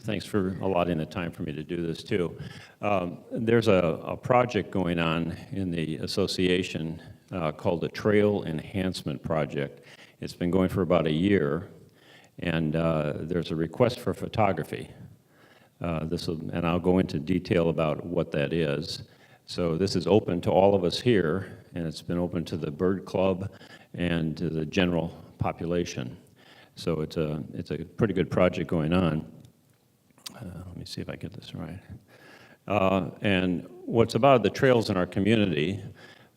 Thanks for allotting the time for me to do this, too. There's a project going on in the association called the Trail Enhancement Project. It's been going for about a year, and there's a request for photography. And I'll go into detail about what that is. So this is open to all of us here, and it's been open to the Bird Club and to the general population. So it's a pretty good project going on. Let me see if I get this right. And what's about the trails in our community,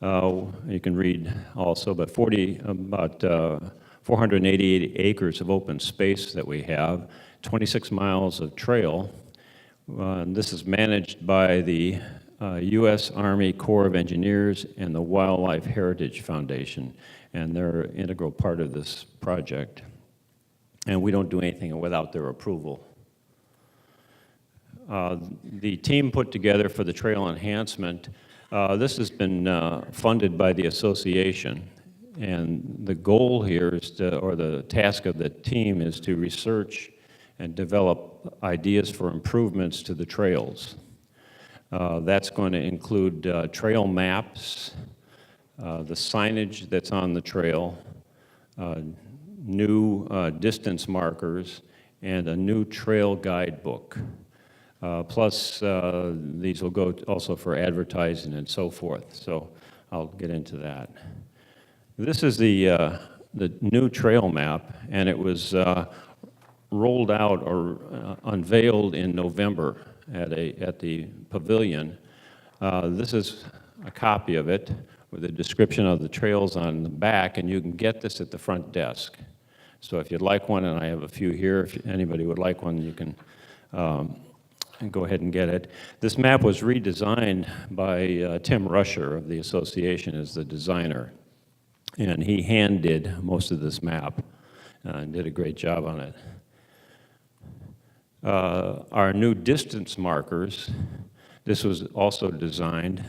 you can read also, but about 488 acres of open space that we have, 26 miles of trail. This is managed by the U.S. Army Corps of Engineers and the Wildlife Heritage Foundation, and they're an integral part of this project. And we don't do anything without their approval. The team put together for the trail enhancement, this has been funded by the association. And the goal here is or the task of the team is to research and develop ideas for improvements to the trails. That's going to include trail maps, the signage that's on the trail, new distance markers, and a new trail guidebook. Plus, these will go also for advertising and so forth. So I'll get into that. This is the new trail map, and it was rolled out or unveiled in November at the pavilion. This is a copy of it with a description of the trails on the back, and you can get this at the front desk. So if you'd like one, and I have a few here, if anybody would like one, you can go ahead and get it. This map was redesigned by Tim Rusher of the association as the designer, and he hand did most of this map and did a great job on it. Our new distance markers, this was also designed.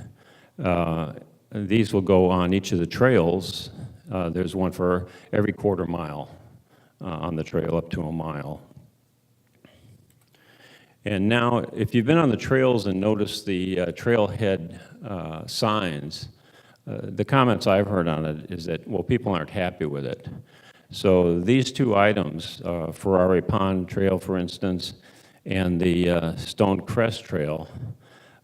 These will go on each of the trails. There's one for every quarter mile on the trail up to a mile. And now, if you've been on the trails and noticed the trailhead signs, the comments I've heard on it is that, well, people aren't happy with it. So these two items, Ferrari Pond Trail, for instance, and the Stone Crest Trail,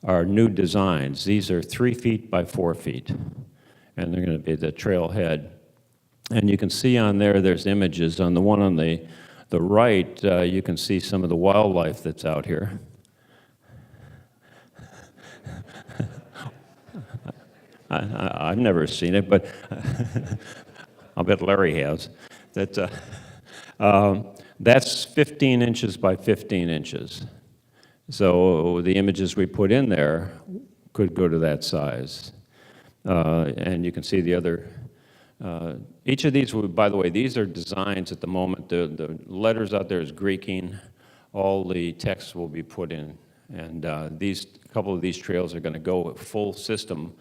are new designs. These are 3 feet by 4 feet, and they're going to be the trailhead. And you can see on there's images. On the one on the right, you can see some of the wildlife that's out here. I've never seen it, but I'll bet Larry has. That's 15 inches by 15 inches. So the images we put in there could go to that size. And you can see the other. Each of these, by the way, these are designs at the moment. The letters out there is Greeking. All the text will be put in. And a couple of these trails are going to go full system.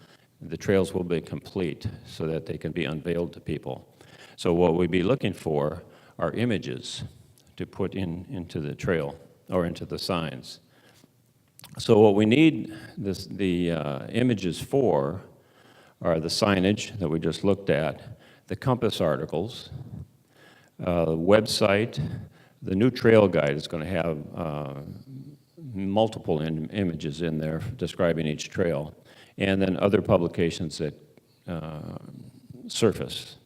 The trails will be complete so that they can be unveiled to people. So what we'd be looking for are images to put into the trail or into the signs. So what we need the images for are the signage that we just looked at, the compass articles, website. The new trail guide is going to have multiple images in there describing each trail, and then other publications that surface.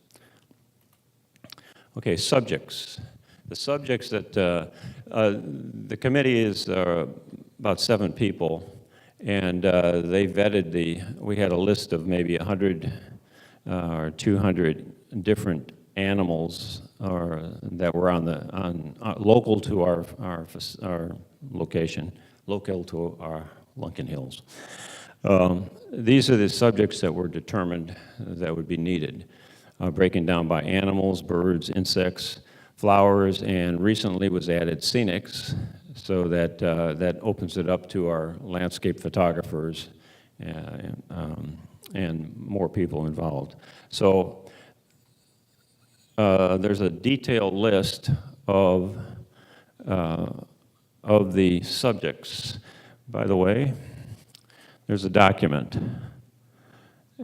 Okay, subjects. The subjects that the committee is about 7 people, and they vetted we had a list of maybe 100 or 200 different animals that were local to our location, local to our Lunkin Hills. These are the subjects that were determined that would be needed, breaking down by animals, birds, insects, flowers, and recently was added scenics, so that that opens it up to our landscape photographers and more people involved. So there's a detailed list of of the subjects. By the way, there's a document,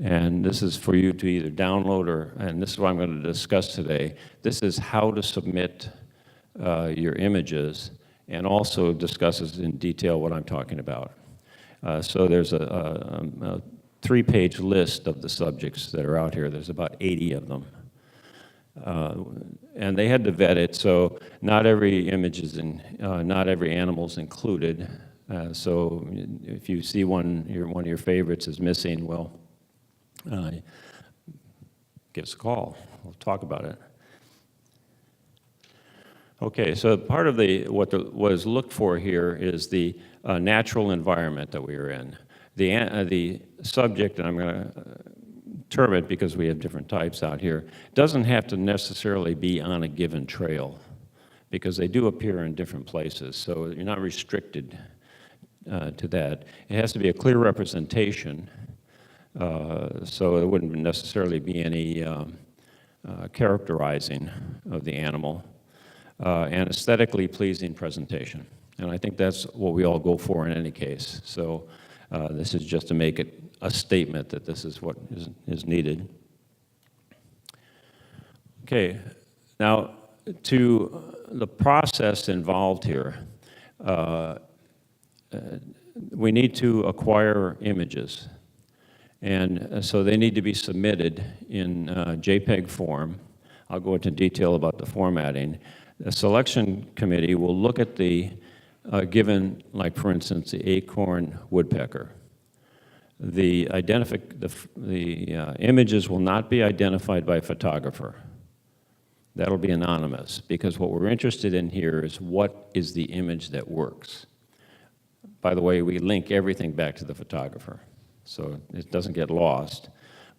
and this is for you to either download and this is what I'm going to discuss today. This is how to submit your images, and also discusses in detail what I'm talking about. So there's a 3-page list of the subjects that are out here. There's about 80 of them. And they had to vet it, so not every image is not every animal is included. So if you see one of your favorites is missing, well, give us a call. We'll talk about it. Okay, so part of what was looked for here is the natural environment that we are in. The subject, and I'm going to term it because we have different types out here, doesn't have to necessarily be on a given trail, because they do appear in different places, so you're not restricted to that. It has to be a clear representation, so there wouldn't necessarily be any characterizing of the animal, and aesthetically pleasing presentation. And I think that's what we all go for in any case. So this is just to make it a statement that this is what is needed. Okay, now to the process involved here, we need to acquire images. And so they need to be submitted in JPEG form. I'll go into detail about the formatting. The selection committee will look at the given, like for instance, the acorn woodpecker. The images will not be identified by a photographer. That'll be anonymous, because what we're interested in here is what is the image that works. By the way, we link everything back to the photographer, so it doesn't get lost.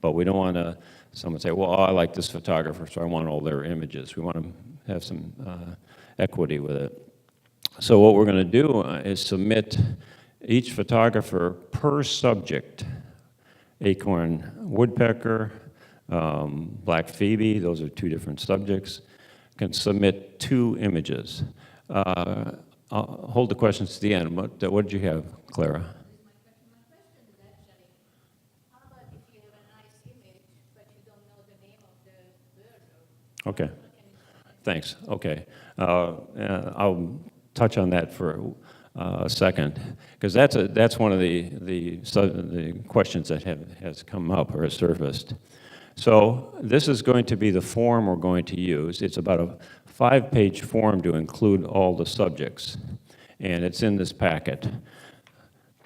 But we don't want someone say, well, I like this photographer, so I want all their images. We want to have some equity with it. So what we're going to do is submit each photographer per subject. Acorn woodpecker, black phoebe, those are 2 different subjects, can submit 2 images. I'll hold the questions to the end. What did you have, Clara? My question is actually, how about if you have a nice image, but you don't know the name of the bird? Okay. Thanks. Okay. I'll touch on that for a second, because that's one of the questions that has come up or has surfaced. So this is going to be the form we're going to use. It's about a 5-page form to include all the subjects, and it's in this packet.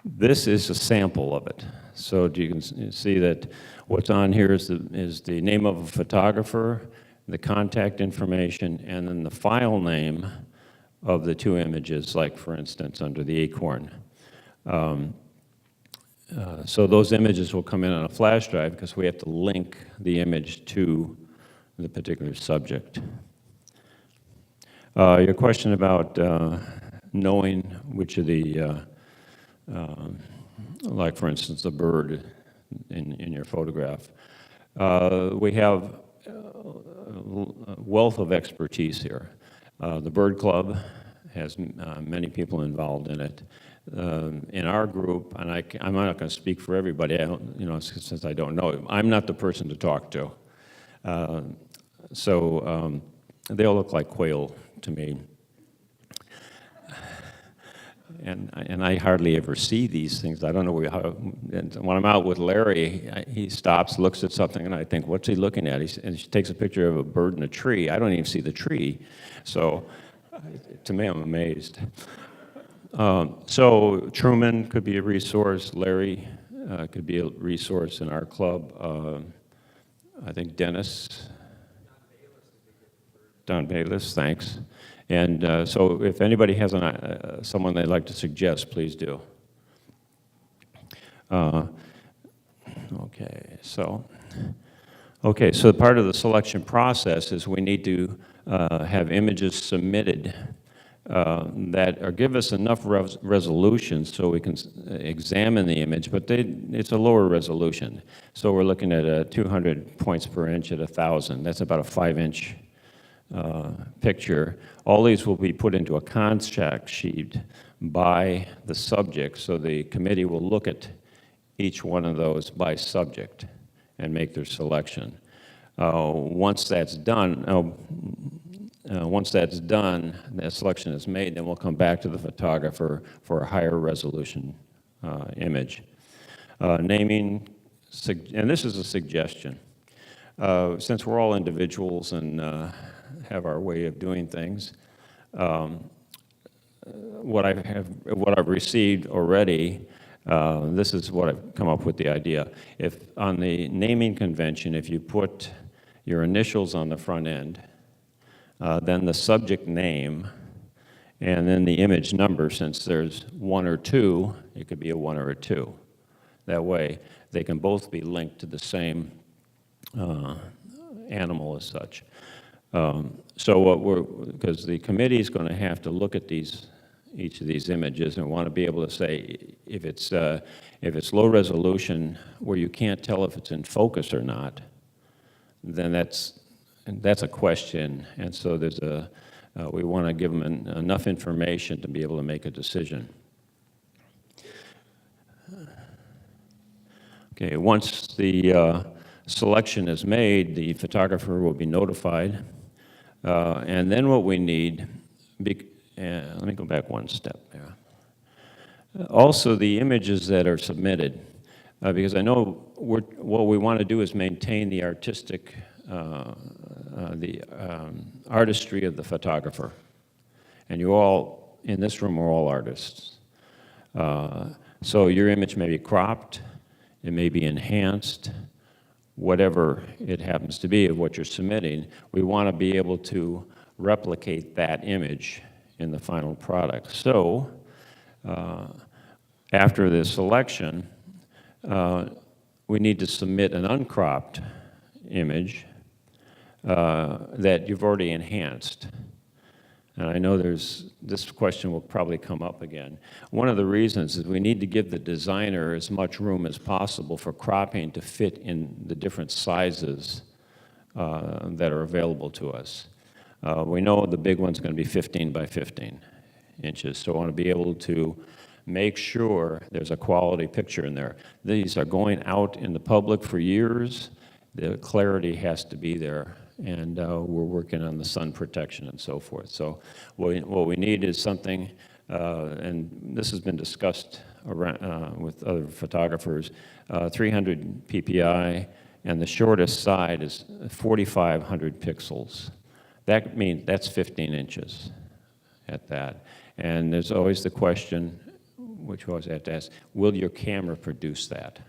This is a sample of it. So you can see that what's on here is the name of a photographer, the contact information, and then the file name of the 2 images, like for instance under the acorn. So those images will come in on a flash drive because we have to link the image to the particular subject. Your question about knowing which of the, like for instance the bird in your photograph. We have a wealth of expertise here. The Bird Club has many people involved in it. In our group, and I'm not going to speak for everybody, since I don't know, I'm not the person to talk to. They all look like quail to me. And I hardly ever see these things. I don't know how. And when I'm out with Larry, he stops, looks at something, and I think, what's he looking at? And he takes a picture of a bird in a tree. I don't even see the tree. So to me, I'm amazed. So Truman could be a resource. Larry could be a resource in our club. I think Dennis. Don Bayless, thanks. And so if anybody has someone they'd like to suggest, please do. So part of the selection process is we need to have images submitted that give us enough resolution so we can examine the image, but it's a lower resolution. So we're looking at 200 points per inch at 1,000. That's about a 5-inch picture. All these will be put into a contact sheet by the subject, so the committee will look at each one of those by subject and make their selection. Once that's done, that selection is made, then we'll come back to the photographer for a higher resolution image. Naming, and this is a suggestion. Since we're all individuals and have our way of doing things, what I've received already, this is what I've come up with the idea. If on the naming convention, if you put your initials on the front end, then the subject name, and then the image number, since there's 1 or 2, it could be a 1 or a 2. That way, they can both be linked to the same animal as such. So because the committee is going to have to look at each of these images and want to be able to say if it's low resolution where you can't tell if it's in focus or not, then that's a question. And so we want to give them enough information to be able to make a decision. Okay, once the selection is made, the photographer will be notified. And then what we need, let me go back one step there. Also, the images that are submitted, because I know what we want to do is maintain the artistic, artistry of the photographer. And you all, in this room, are all artists. So your image may be cropped, it may be enhanced, whatever it happens to be of what you're submitting. We want to be able to replicate that image in the final product. So after the selection, we need to submit an uncropped image that you've already enhanced. And I know this question will probably come up again. One of the reasons is we need to give the designer as much room as possible for cropping to fit in the different sizes that are available to us. We know the big one's going to be 15 by 15 inches, so I want to be able to make sure there's a quality picture in there. These are going out in the public for years. The clarity has to be there, and we're working on the sun protection and so forth. So what we need is something, and this has been discussed around, with other photographers, 300 ppi, and the shortest side is 4,500 pixels. That means that's 15 inches at that. And there's always the question, which we always have to ask, will your camera produce that?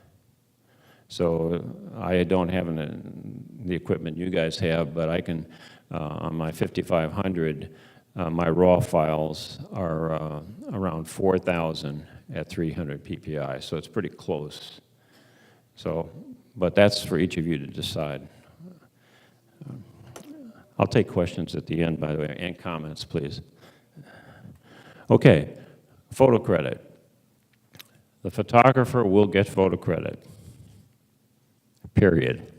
So I don't have the equipment you guys have, but I can, on my 5500, my raw files are around 4,000 at 300 ppi, so it's pretty close. So, but that's for each of you to decide. I'll take questions at the end, by the way, and comments, please. Okay, photo credit. The photographer will get photo credit, period.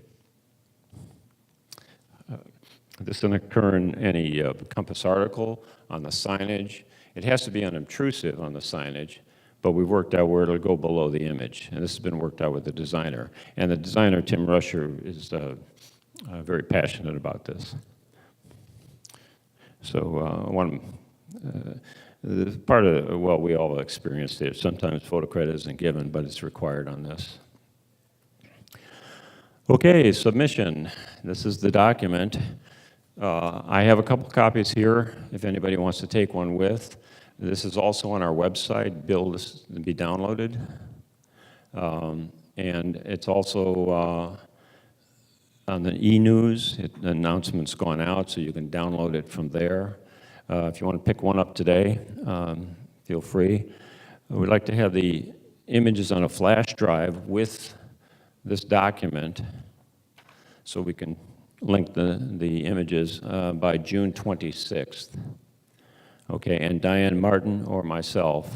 This doesn't occur in any Compass article, on the signage. It has to be unobtrusive on the signage, but we've worked out where it'll go below the image, and this has been worked out with the designer. And the designer, Tim Rusher, is very passionate about this. So part of, well, we all experienced it. Sometimes photo credit isn't given, but it's required on this. Okay, submission. This is the document. I have a couple copies here if anybody wants to take one with. This is also on our website, billed to be downloaded. And it's also on the e-news. The announcement's gone out, so you can download it from there. If you want to pick one up today, feel free. We'd like to have the images on a flash drive with this document so we can link the images by June 26th. Okay, and Diane Martin or myself,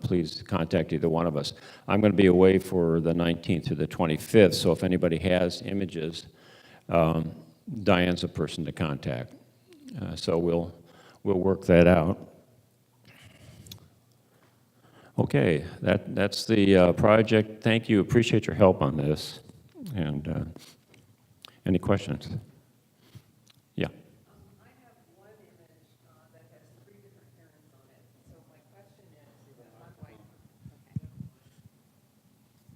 please contact either one of us. I'm going to be away for the 19th to the 25th, so if anybody has images, Diane's a person to contact. So we'll work that out. Okay, that's the project. Thank you. Appreciate your help on this. And any questions? Yeah. I have one image that has three different herons on it. So my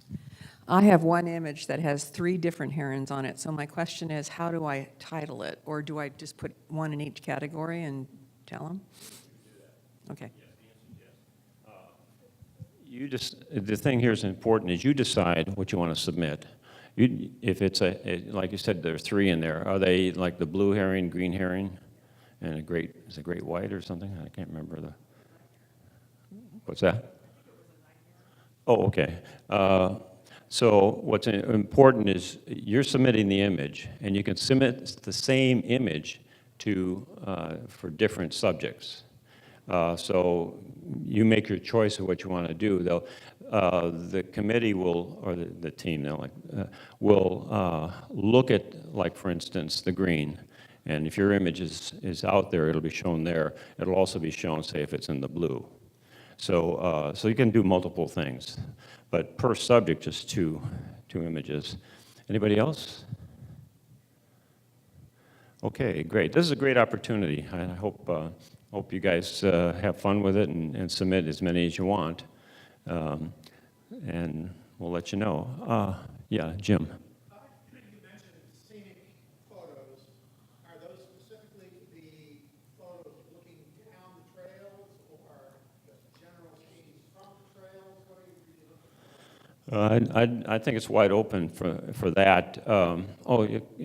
question is, I have one image that has three different herons on it. So my question is, how do I title it? Or do I just put one in each category and tell them? Okay. The thing here is important is you decide what you want to submit. If it's like you said, there's three in there. Are they like the blue herring, green herring, and is it great white or something? I can't remember what's that? Oh, okay. So what's important is you're submitting the image, and you can submit the same image for different subjects. So you make your choice of what you want to do. The committee will, or the team will look at, like for instance, the green. And if your image is out there, it'll be shown there. It'll also be shown, say, if it's in the blue. So you can do multiple things, but per subject, just two images. Anybody else? Okay, great. This is a great opportunity. I hope you guys have fun with it and submit as many as you want. And we'll let you know. Yeah, Jim. You mentioned scenic photos. Are those specifically the photos looking down the trails or just general scenes from the trails? What are you really looking for? I think it's wide open for that. A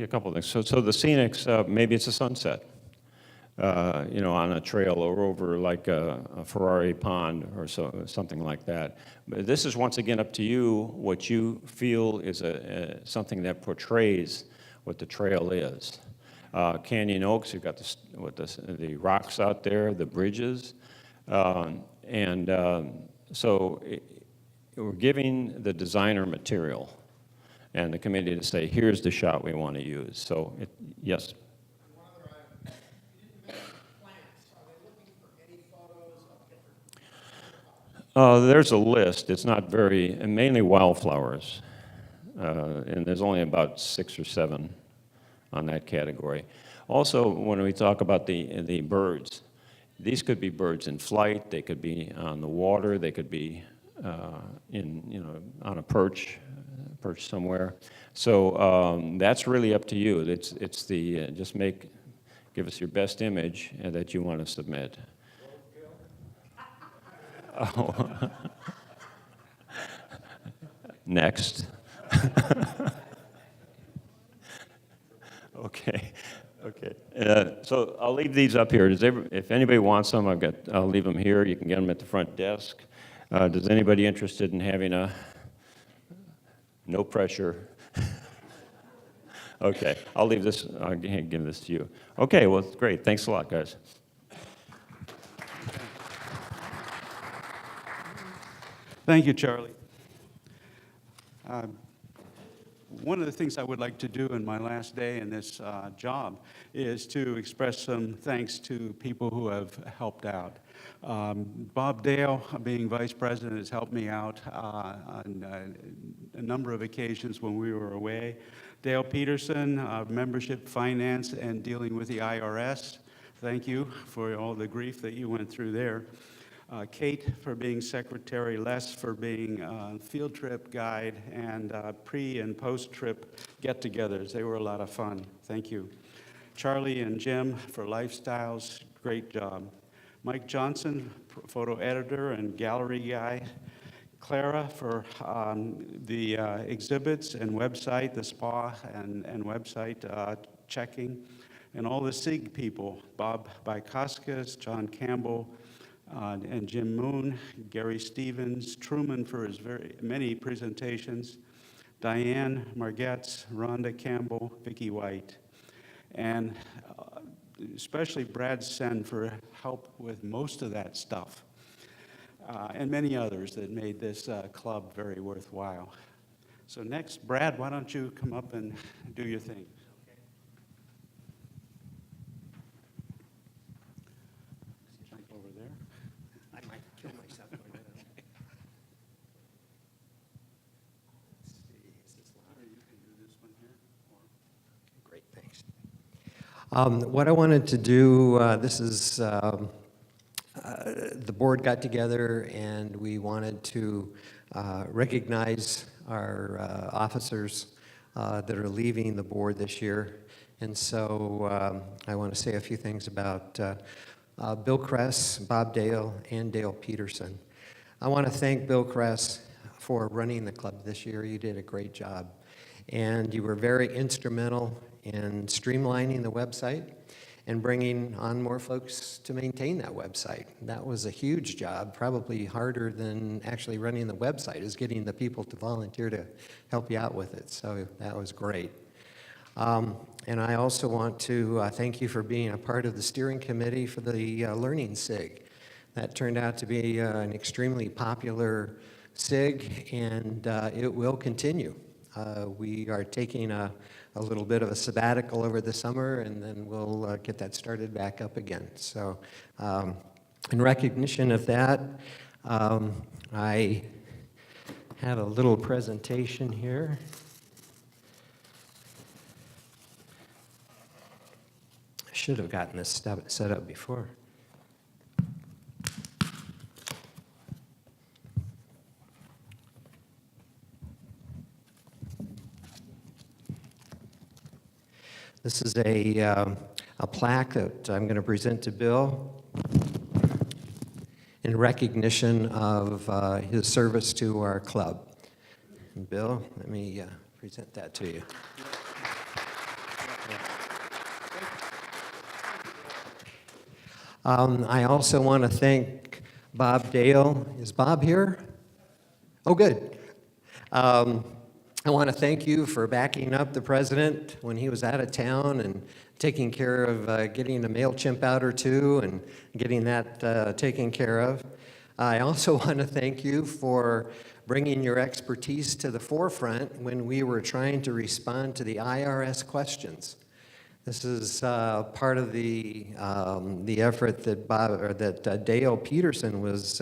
couple of things. So the scenics, maybe it's a sunset. On a trail or over like a Ferrari pond or something like that. But this is once again up to you what you feel is something that portrays what the trail is. Canyon Oaks, you've got the rocks out there, the bridges, so we're giving the designer material and the committee to say, here's the shot we want to use. So yes. There's a list. It's not mainly wildflowers, and there's only about 6 or 7 on that category. Also, when we talk about the birds, these could be birds in flight. They could be on the water. They could be on a perch somewhere. So that's really up to you. It's just give us your best image that you want to submit. Oh. Next. Okay. So I'll leave these up here. If anybody wants them, I'll leave them here. You can get them at the front desk. Does anybody interested in having no pressure? Okay, I'll leave this. I'll give this to you. Okay, well, great. Thanks a lot, guys. Thank you, Charlie. One of the things I would like to do in my last day in this job is to express some thanks to people who have helped out. Bob Dale, being vice president, has helped me out on a number of occasions when we were away. Dale Peterson, membership, finance, and dealing with the IRS. Thank you for all the grief that you went through there. Kate for being secretary, Les for being field trip guide, and pre- and post-trip get-togethers. They were a lot of fun. Thank you. Charlie and Jim for lifestyles. Great job. Mike Johnson, photo editor and gallery guy. Clara for the exhibits and website, the spa and website checking. And all the SIG people, Bob Bykoskas, John Campbell, and Jim Moon, Gary Stevens, Truman for his very many presentations, Diane Margetts, Rhonda Campbell, Vicki White, and especially Brad Sen for help with most of that stuff, and many others that made this club very worthwhile. So next, Brad, why don't you come up and do your thing? What I wanted to do, the board got together and we wanted to recognize our officers that are leaving the board this year. And so I want to say a few things about Bill Kress, Bob Dale, and Dale Peterson. I want to thank Bill Kress for running the club this year. You did a great job. And you were very instrumental in streamlining the website and bringing on more folks to maintain that website. That was a huge job, probably harder than actually running the website, is getting the people to volunteer to help you out with it. So that was great. And I also want to thank you for being a part of the steering committee for the Learning SIG. That turned out to be an extremely popular SIG, and it will continue. We are taking a little bit of a sabbatical over the summer, and then we'll get that started back up again. So in recognition of that, I have a little presentation here. I should have gotten this stuff set up before. This is a plaque that I'm going to present to Bill in recognition of his service to our club. And Bill, let me present that to you. I also want to thank Bob Dale. Is Bob here? Oh, good. I want to thank you for backing up the president when he was out of town and taking care of getting a MailChimp out or two and getting that taken care of. I also want to thank you for bringing your expertise to the forefront when we were trying to respond to the IRS questions. This is part of the effort that Dale Peterson was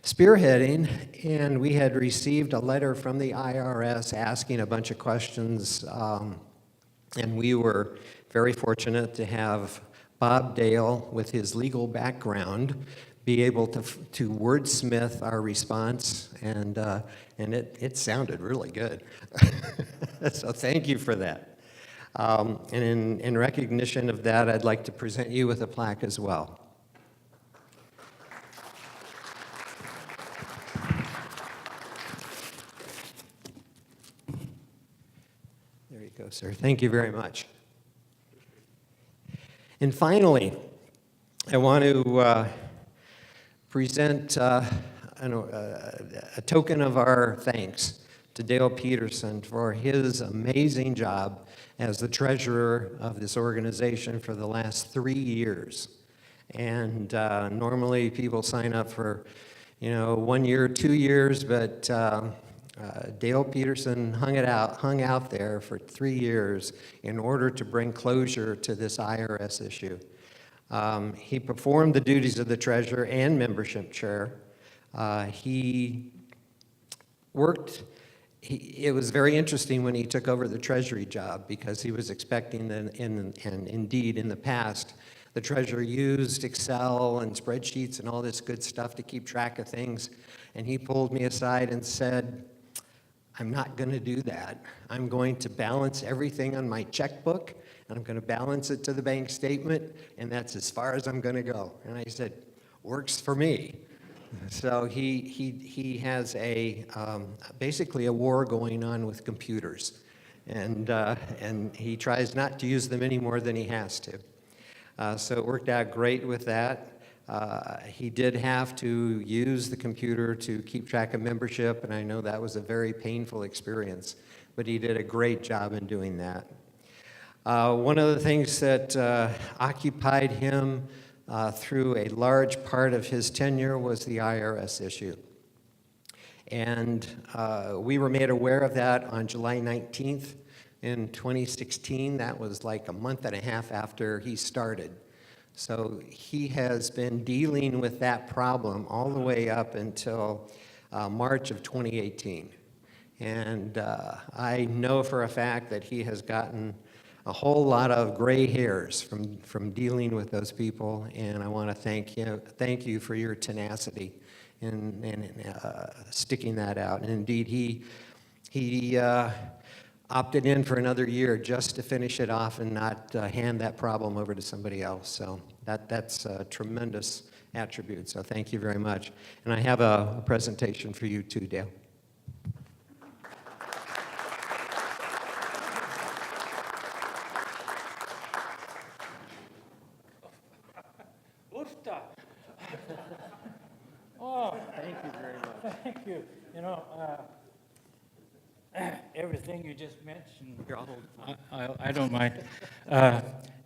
spearheading, and we had received a letter from the IRS asking a bunch of questions, and we were very fortunate to have Bob Dale, with his legal background, be able to wordsmith our response, and it sounded really good. So thank you for that. And in recognition of that, I'd like to present you with a plaque as well. There you go, sir. Thank you very much. And finally, I want to present a token of our thanks to Dale Peterson for his amazing job as the treasurer of this organization for the last 3 years. And normally people sign up for, 1 year, 2 years, but Dale Peterson hung out there for 3 years in order to bring closure to this IRS issue. He performed the duties of the treasurer and membership chair. He worked. It was very interesting when he took over the treasury job, because he was expecting, and indeed in the past, the treasurer used Excel and spreadsheets and all this good stuff to keep track of things. And he pulled me aside and said, "I'm not going to do that. I'm going to balance everything on my checkbook, and I'm going to balance it to the bank statement, and that's as far as I'm going to go." And I said, "Works for me." So he has basically a war going on with computers, and he tries not to use them any more than he has to. So it worked out great with that. He did have to use the computer to keep track of membership, and I know that was a very painful experience, but he did a great job in doing that. One of the things that occupied him through a large part of his tenure was the IRS issue. And we were made aware of that on July 19th in 2016. That was like a month and a half after he started. So he has been dealing with that problem all the way up until March of 2018. And I know for a fact that he has gotten a whole lot of gray hairs from dealing with those people, and I want to thank you for your tenacity in sticking that out. And indeed, he opted in for another year just to finish it off and not hand that problem over to somebody else. So that's a tremendous attribute. So thank you very much. And I have a presentation for you too, Dale. Oh, thank you very much. Thank you. You know, everything you just mentioned, I don't mind.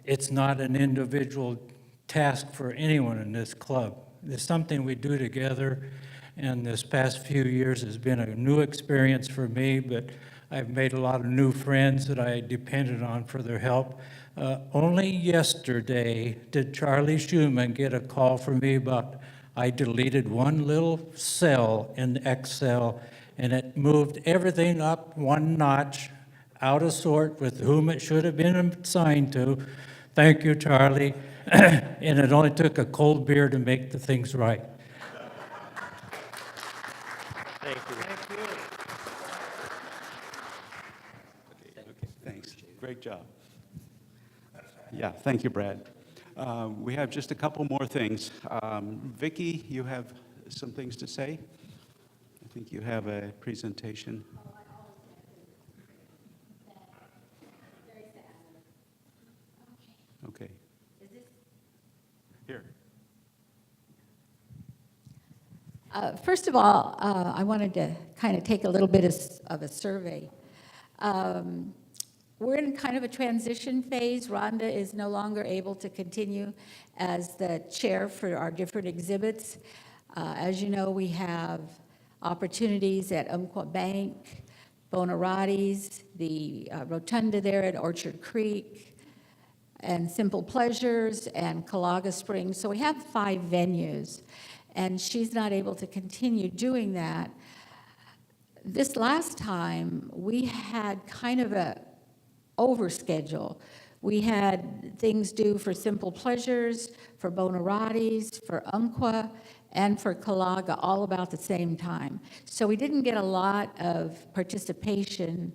It's not an individual task for anyone in this club. It's something we do together, and this past few years has been a new experience for me, but I've made a lot of new friends that I depended on for their help. Only yesterday did Charlie Schumann get a call from me about I deleted one little cell in Excel, and it moved everything up one notch, out of sort with whom it should have been assigned to. Thank you, Charlie. And it only took a cold beer to make the things right. Thank you. Okay, thanks. Great job. Yeah, thank you, Brad. We have just a couple more things. Vicki, you have some things to say? I think you have a presentation. Okay. Here. First of all, I wanted to kind of take a little bit of a survey. We're in kind of a transition phase. Rhonda is no longer able to continue as the chair for our different exhibits. As you know, we have opportunities at Umpqua Bank, Bonaroti's, the rotunda there at Orchard Creek, and Simple Pleasures, and Calaga Springs. So we have 5 venues, and she's not able to continue doing that. This last time, we had kind of a overschedule. We had things due for Simple Pleasures, for Bonaroti's, for Umpqua, and for Calaga all about the same time. So we didn't get a lot of participation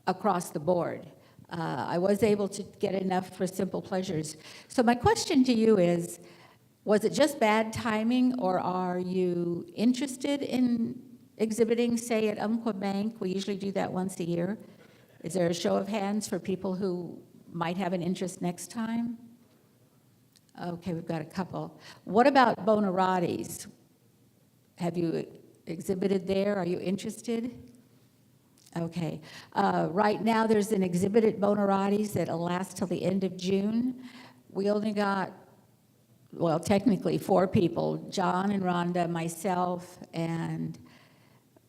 across the board. I was able to get enough for Simple Pleasures. So my question to you is, was it just bad timing, or are you interested in exhibiting, say, at Umpqua Bank? We usually do that once a year. Is there a show of hands for people who might have an interest next time? Okay, we've got a couple. What about Bonaroti's? Have you exhibited there? Are you interested? Okay. Right now, there's an exhibit at Bonaroti's that'll last till the end of June. We only got, well, technically 4 people, John and Rhonda, myself, and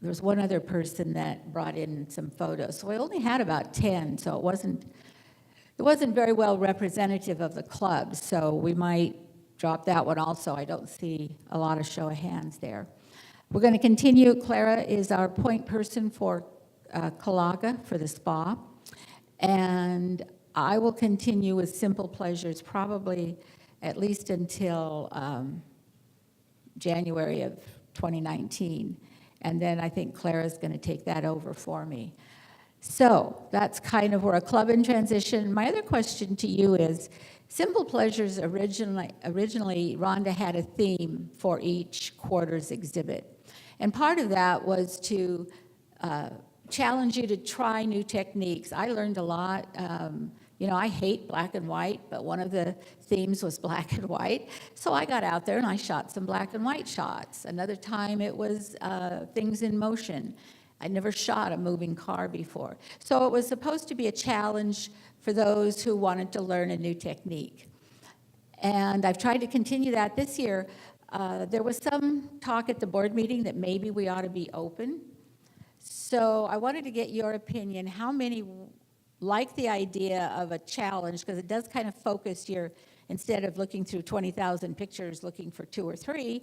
there's one other person that brought in some photos. So we only had about 10, so it wasn't very well representative of the club, so we might drop that one also. I don't see a lot of show of hands there. We're going to continue. Clara is our point person for Calaga for the spa, and I will continue with Simple Pleasures probably at least until January of 2019, and then I think Clara's going to take that over for me. So that's kind of, we're a club in transition. My other question to you is, Simple Pleasures originally Rhonda had a theme for each quarter's exhibit. And part of that was to challenge you to try new techniques. I learned a lot. You know, I hate black and white, but one of the themes was black and white. So I got out there and I shot some black and white shots. Another time it was things in motion. I never shot a moving car before. So it was supposed to be a challenge for those who wanted to learn a new technique. And I've tried to continue that this year. There was some talk at the board meeting that maybe we ought to be open. So I wanted to get your opinion. How many like the idea of a challenge? Because it does kind of focus your, instead of looking through 20,000 pictures looking for 2 or 3,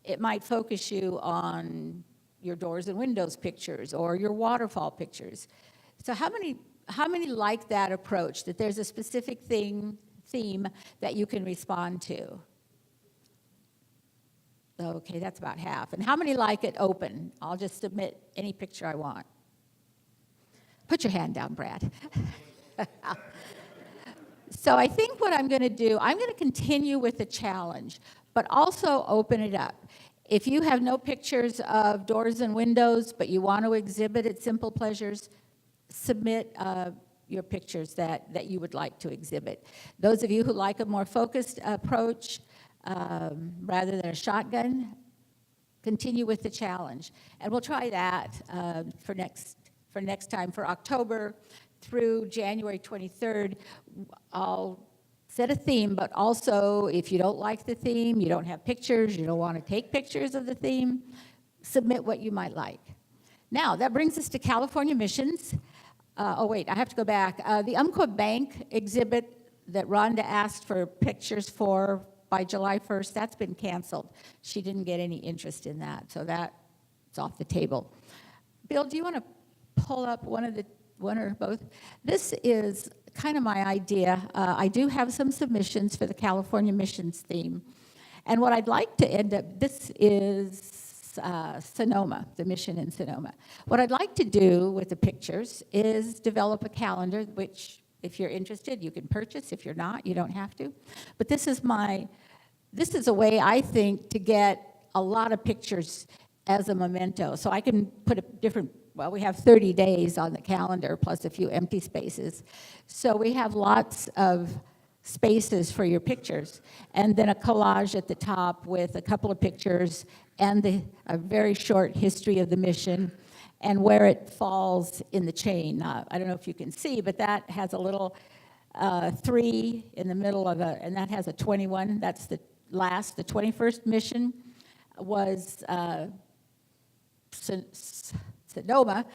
it might focus you on your doors and windows pictures or your waterfall pictures. So how many like that approach, that there's a specific theme that you can respond to? Okay, that's about half. And how many like it open? I'll just submit any picture I want. Put your hand down, Brad. So I think what I'm going to do, I'm going to continue with the challenge, but also open it up. If you have no pictures of doors and windows, but you want to exhibit at Simple Pleasures, submit your pictures that you would like to exhibit. Those of you who like a more focused approach, rather than a shotgun, continue with the challenge. And we'll try that for next time. For October through January 23rd, I'll set a theme, but also if you don't like the theme, you don't have pictures, you don't want to take pictures of the theme, submit what you might like. Now, that brings us to California missions. Oh, wait, I have to go back. The Umpqua Bank exhibit that Rhonda asked for pictures for by July 1st, that's been canceled. She didn't get any interest in that, so that's off the table. Bill, do you want to pull up one or both? This is kind of my idea. I do have some submissions for the California missions theme. And what I'd like to end up, this is Sonoma, the mission in Sonoma. What I'd like to do with the pictures is develop a calendar, which if you're interested, you can purchase. If you're not, you don't have to. But this is a way, I think, to get a lot of pictures as a memento. So I can put a different, well, we have 30 days on the calendar plus a few empty spaces. So we have lots of spaces for your pictures. And then a collage at the top with a couple of pictures and a very short history of the mission and where it falls in the chain. I don't know if you can see, but that has a little 3 in the middle of and that has a 21. That's the 21st mission was Sonoma,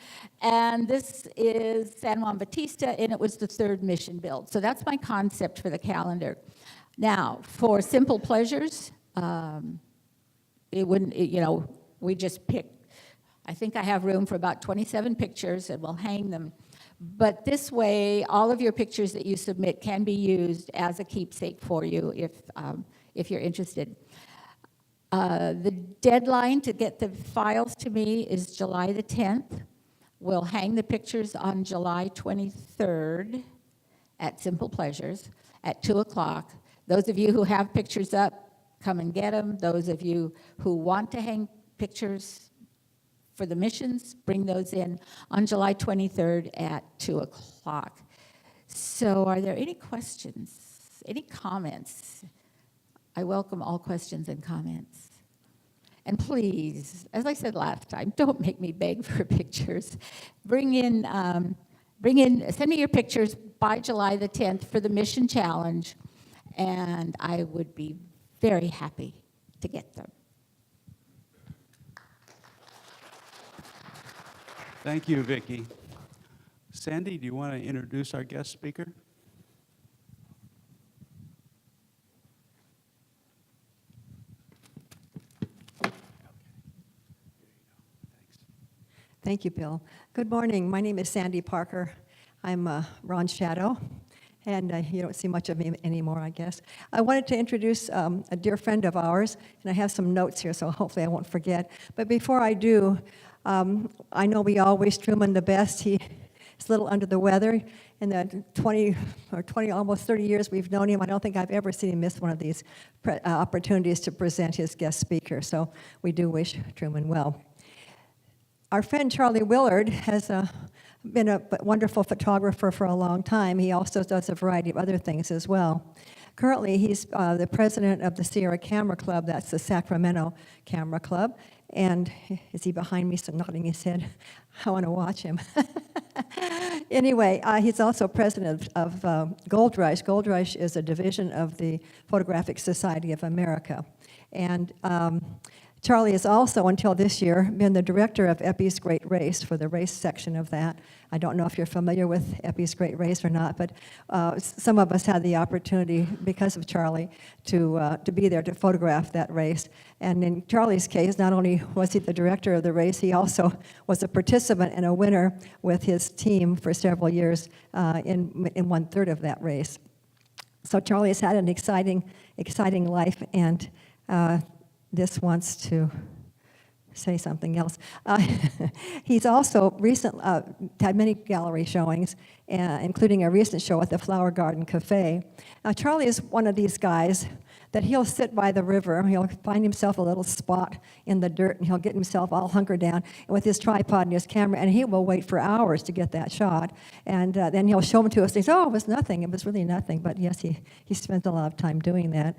and this is San Juan Bautista, and it was the 3rd mission build. So that's my concept for the calendar. Now, for Simple Pleasures, we just picked, I think I have room for about 27 pictures, and we'll hang them. But this way, all of your pictures that you submit can be used as a keepsake for you if you're interested. The deadline to get the files to me is July the 10th. We'll hang the pictures on July 23rd at Simple Pleasures at 2 o'clock. Those of you who have pictures up, come and get them. Those of you who want to hang pictures for the missions, bring those in on July 23rd at 2 o'clock. So are there any questions, any comments? I welcome all questions and comments. And please, as I said last time, don't make me beg for pictures. Send me your pictures by July the 10th for the mission challenge, and I would be very happy to get them. Thank you, Vicki. Sandy, do you want to introduce our guest speaker? Thank you, Bill. Good morning. My name is Sandy Parker. I'm Ron's shadow, and you don't see much of me anymore, I guess. I wanted to introduce a dear friend of ours, and I have some notes here, so hopefully I won't forget. But before I do, I know we all wish Truman the best. He is a little under the weather. In the 20, almost 30 years we've known him, I don't think I've ever seen him miss one of these opportunities to present his guest speaker, so we do wish Truman well. Our friend Charlie Willard has been a wonderful photographer for a long time. He also does a variety of other things as well. Currently, he's the president of the Sierra Camera Club. That's the Sacramento Camera Club. And is he behind me, so nodding his head? I want to watch him. Anyway, he's also president of Gold Rush. Gold Rush is a division of the Photographic Society of America. And Charlie has also, until this year, been the director of Epi's Great Race for the race section of that. I don't know if you're familiar with Epi's Great Race or not, but some of us had the opportunity, because of Charlie, to be there to photograph that race. And in Charlie's case, not only was he the director of the race, he also was a participant and a winner with his team for several years in 1/3 of that race. So Charlie has had an exciting life, and this wants to say something else. He's also had many gallery showings, including a recent show at the Flower Garden Cafe. Now, Charlie is one of these guys that he'll sit by the river, he'll find himself a little spot in the dirt, and he'll get himself all hunkered down with his tripod and his camera, and he will wait for hours to get that shot. And then he'll show them to us, and he says, oh, it was nothing, it was really nothing. But yes, he spent a lot of time doing that.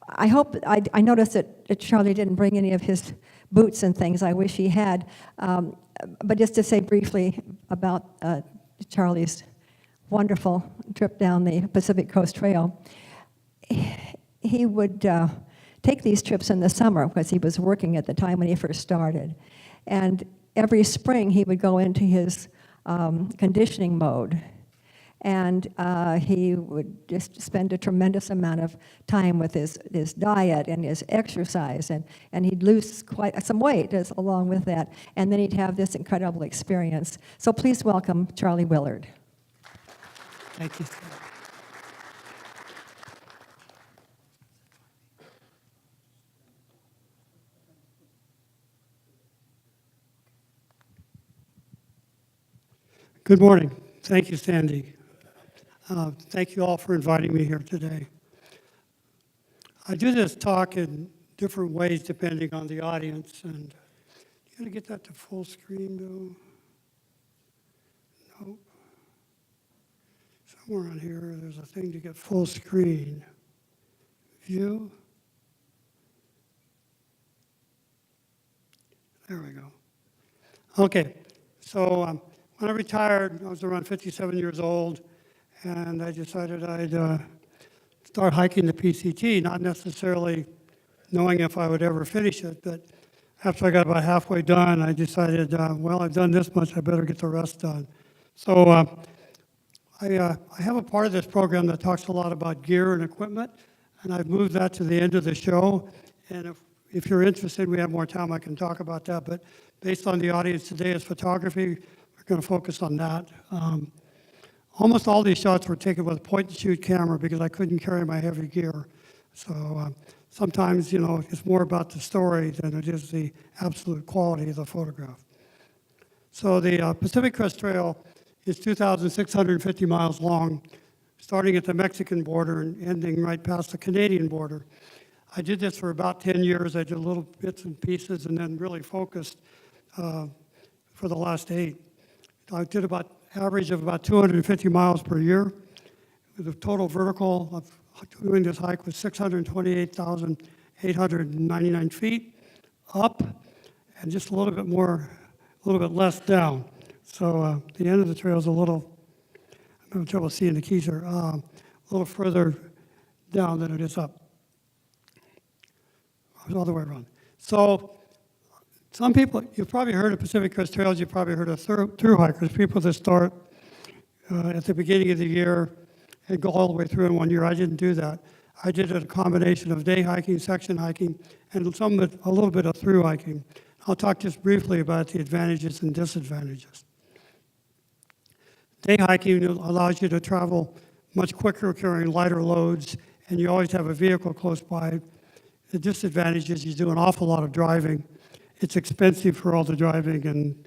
I noticed that Charlie didn't bring any of his boots and things. I wish he had. But just to say briefly about Charlie's wonderful trip down the Pacific Coast Trail, he would take these trips in the summer because he was working at the time when he first started. And every spring he would go into his conditioning mode. And he would just spend a tremendous amount of time with his diet and his exercise, and he'd lose quite some weight along with that. And then he'd have this incredible experience. So please welcome Charlie Willard. Thank you. Good morning. Thank you, Sandy. Thank you all for inviting me here today. I do this talk in different ways depending on the audience, and you gotta get that to full screen, though. Nope. Somewhere on here, there's a thing to get full screen. View. There we go. Okay, so when I retired, I was around 57 years old, and I decided I'd start hiking the PCT, not necessarily knowing if I would ever finish it, but after I got about halfway done, I decided, well, I've done this much, I better get the rest done. So I have a part of this program that talks a lot about gear and equipment, and I've moved that to the end of the show, and if you're interested, we have more time, I can talk about that, but based on the audience today is photography, we're going to focus on that. Almost all these shots were taken with a point-and-shoot camera because I couldn't carry my heavy gear. So sometimes, you know, it's more about the story than it is the absolute quality of the photograph. So the Pacific Crest Trail is 2,650 miles long, starting at the Mexican border and ending right past the Canadian border. I did this for about 10 years. I did little bits and pieces and then really focused for the last 8. I did about average of about 250 miles per year. The total vertical of doing this hike was 628,899 feet up, and just a little bit less down. So the end of the trail is I'm having trouble seeing the keys here, a little further down than it is up. It was all the way around. So some people, you've probably heard of Pacific Crest Trails, you've probably heard of through hikers, people that start at the beginning of the year and go all the way through in 1 year. I didn't do that. I did a combination of day hiking, section hiking, and a little bit of through hiking. I'll talk just briefly about the advantages and disadvantages. Day hiking allows you to travel much quicker, carrying lighter loads, and you always have a vehicle close by. The disadvantage is you do an awful lot of driving. It's expensive for all the driving and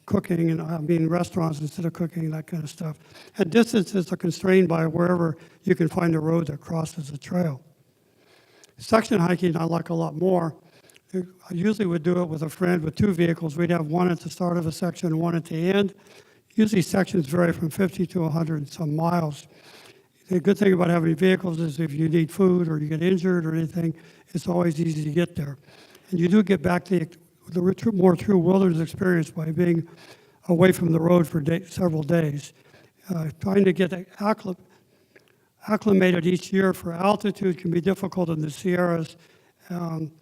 cooking, and restaurants instead of cooking, that kind of stuff. And distances are constrained by wherever you can find a road that crosses a trail. Section hiking I like a lot more. I usually would do it with a friend with 2 vehicles. We'd have one at the start of a section and one at the end. Usually sections vary from 50 to 100 and some miles. The good thing about having vehicles is if you need food or you get injured or anything, it's always easy to get there. And you do get back the more true wilderness experience by being away from the road for several days. Trying to get acclimated each year for altitude can be difficult in the Sierras, and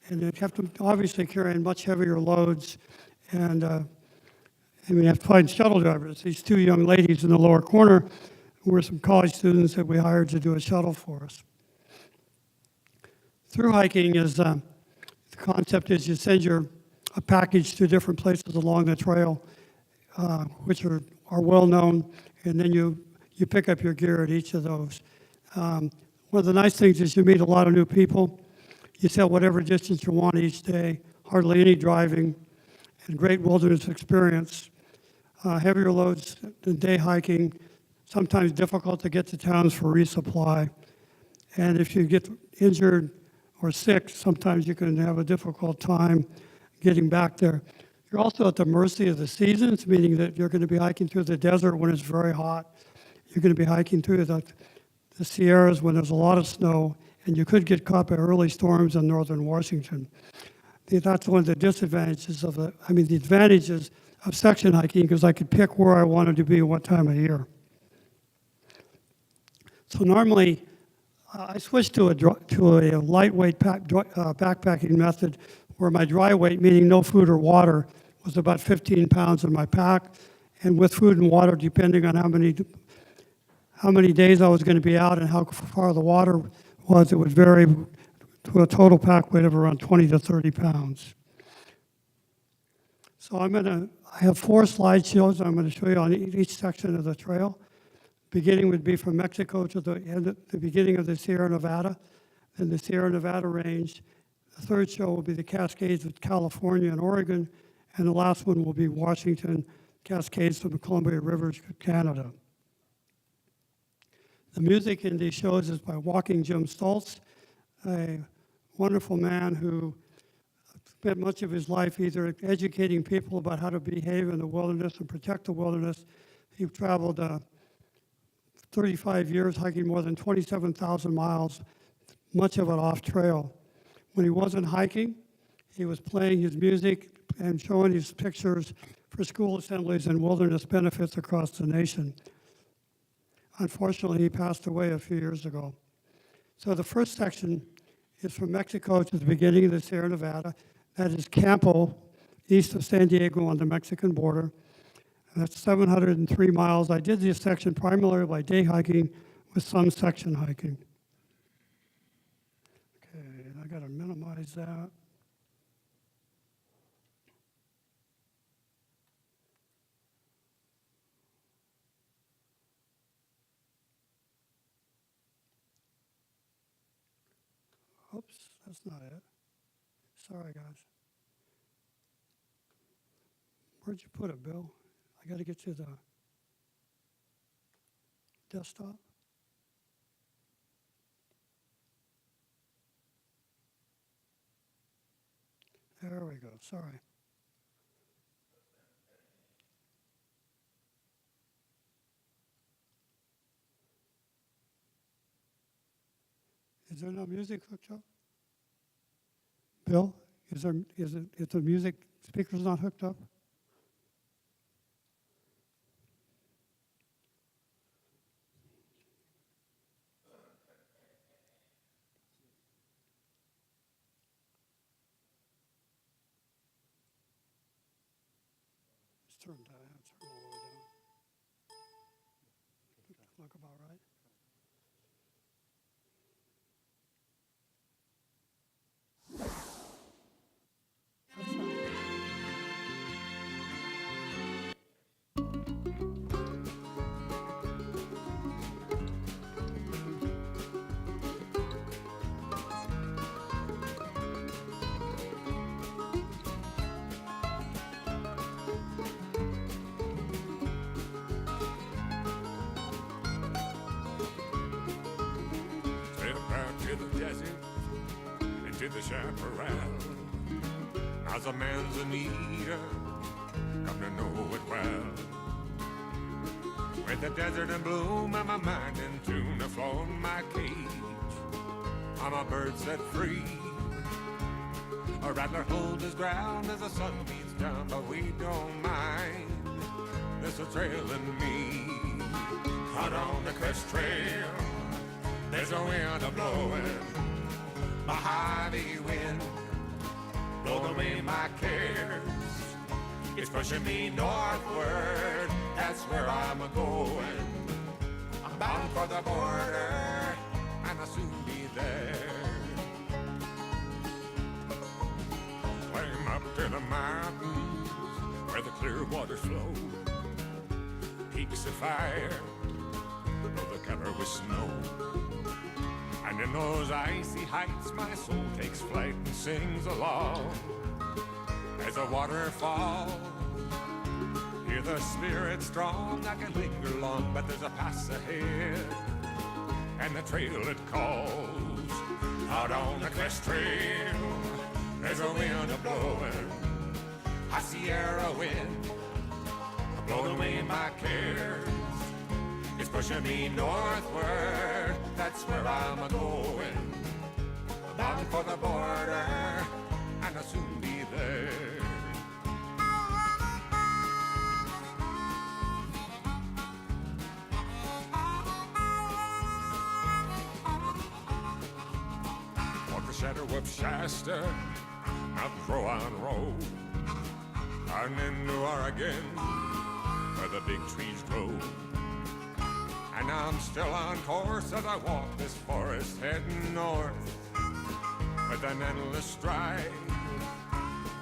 And you have to obviously carry much heavier loads. And we have to find shuttle drivers. These two young ladies in the lower corner were some college students that we hired to do a shuttle for us. Through hiking is, the concept is you send a package to different places along the trail, which are well-known, and then you pick up your gear at each of those. One of the nice things is you meet a lot of new people. You set whatever distance you want each day, hardly any driving, and great wilderness experience. Heavier loads than day hiking, sometimes difficult to get to towns for resupply. And if you get injured or sick, sometimes you can have a difficult time getting back there. You're also at the mercy of the seasons, meaning that you're going to be hiking through the desert when it's very hot. You're going to be hiking through the Sierras when there's a lot of snow, and you could get caught by early storms in northern Washington. That's one of the disadvantages of the advantages of section hiking, because I could pick where I wanted to be what time of year. So normally, I switched to a lightweight backpacking method where my dry weight, meaning no food or water, was about 15 pounds in my pack. And with food and water, depending on how many days I was going to be out and how far the water was, it would vary to a total pack weight of around 20 to 30 pounds. So I have 4 slideshows I'm going to show you on each section of the trail. Beginning would be from Mexico to the beginning of the Sierra Nevada, then the Sierra Nevada range. The third show will be the Cascades of California and Oregon, and the last one will be Washington, Cascades from the Columbia Rivers, Canada. The music in these shows is by Walking Jim Stoltz, a wonderful man who spent much of his life either educating people about how to behave in the wilderness and protect the wilderness. He traveled 35 years, hiking more than 27,000 miles, much of it off trail. When he wasn't hiking, he was playing his music and showing his pictures for school assemblies and wilderness benefits across the nation. Unfortunately, he passed away a few years ago. So the first section is from Mexico to the beginning of the Sierra Nevada. That is Campo, east of San Diego on the Mexican border. And that's 703 miles. I did this section primarily by day hiking with some section hiking. Okay, I gotta minimize that. Oops, that's not it. Sorry, guys. Where'd you put it, Bill? I got to get to the desktop. There we go, sorry. Is there no music hooked up? Bill, is the music speaker's not hooked up? It's turned down. It's turned all the way down. Look about right. The desert into the chaparral. As a man's a needer, come to know it well. With the desert in bloom and my mind in tune, I flow in my cage. I'm a bird set free. A rattler holds his ground as the sun beats down, but we don't mind. There's a trail in me, out on the crest trail. There's a wind a blowing, a heavy wind, blown away my cares. It's pushing me northward, that's where I'm a-going. I'm bound for the border, and I'll soon be there. Climb up to the mountains where the clear waters flow. Peaks of fire, though they're covered with snow. And in those icy heights my soul takes flight and sings along. As the water falls, hear the spirit strong. I can linger long, but there's a pass ahead, and the trail it calls. Out on the crest trail, there's a wind a-blowing, a Sierra wind, blowing away my cares. It's pushing me northward, that's where I'm a-going. Bound for the border, and I'll soon be there. Walk the shadow of Shasta, up Rowan Road, and into Oregon, where the big trees grow. And I'm still on course as I walk this forest heading north, with an endless stride,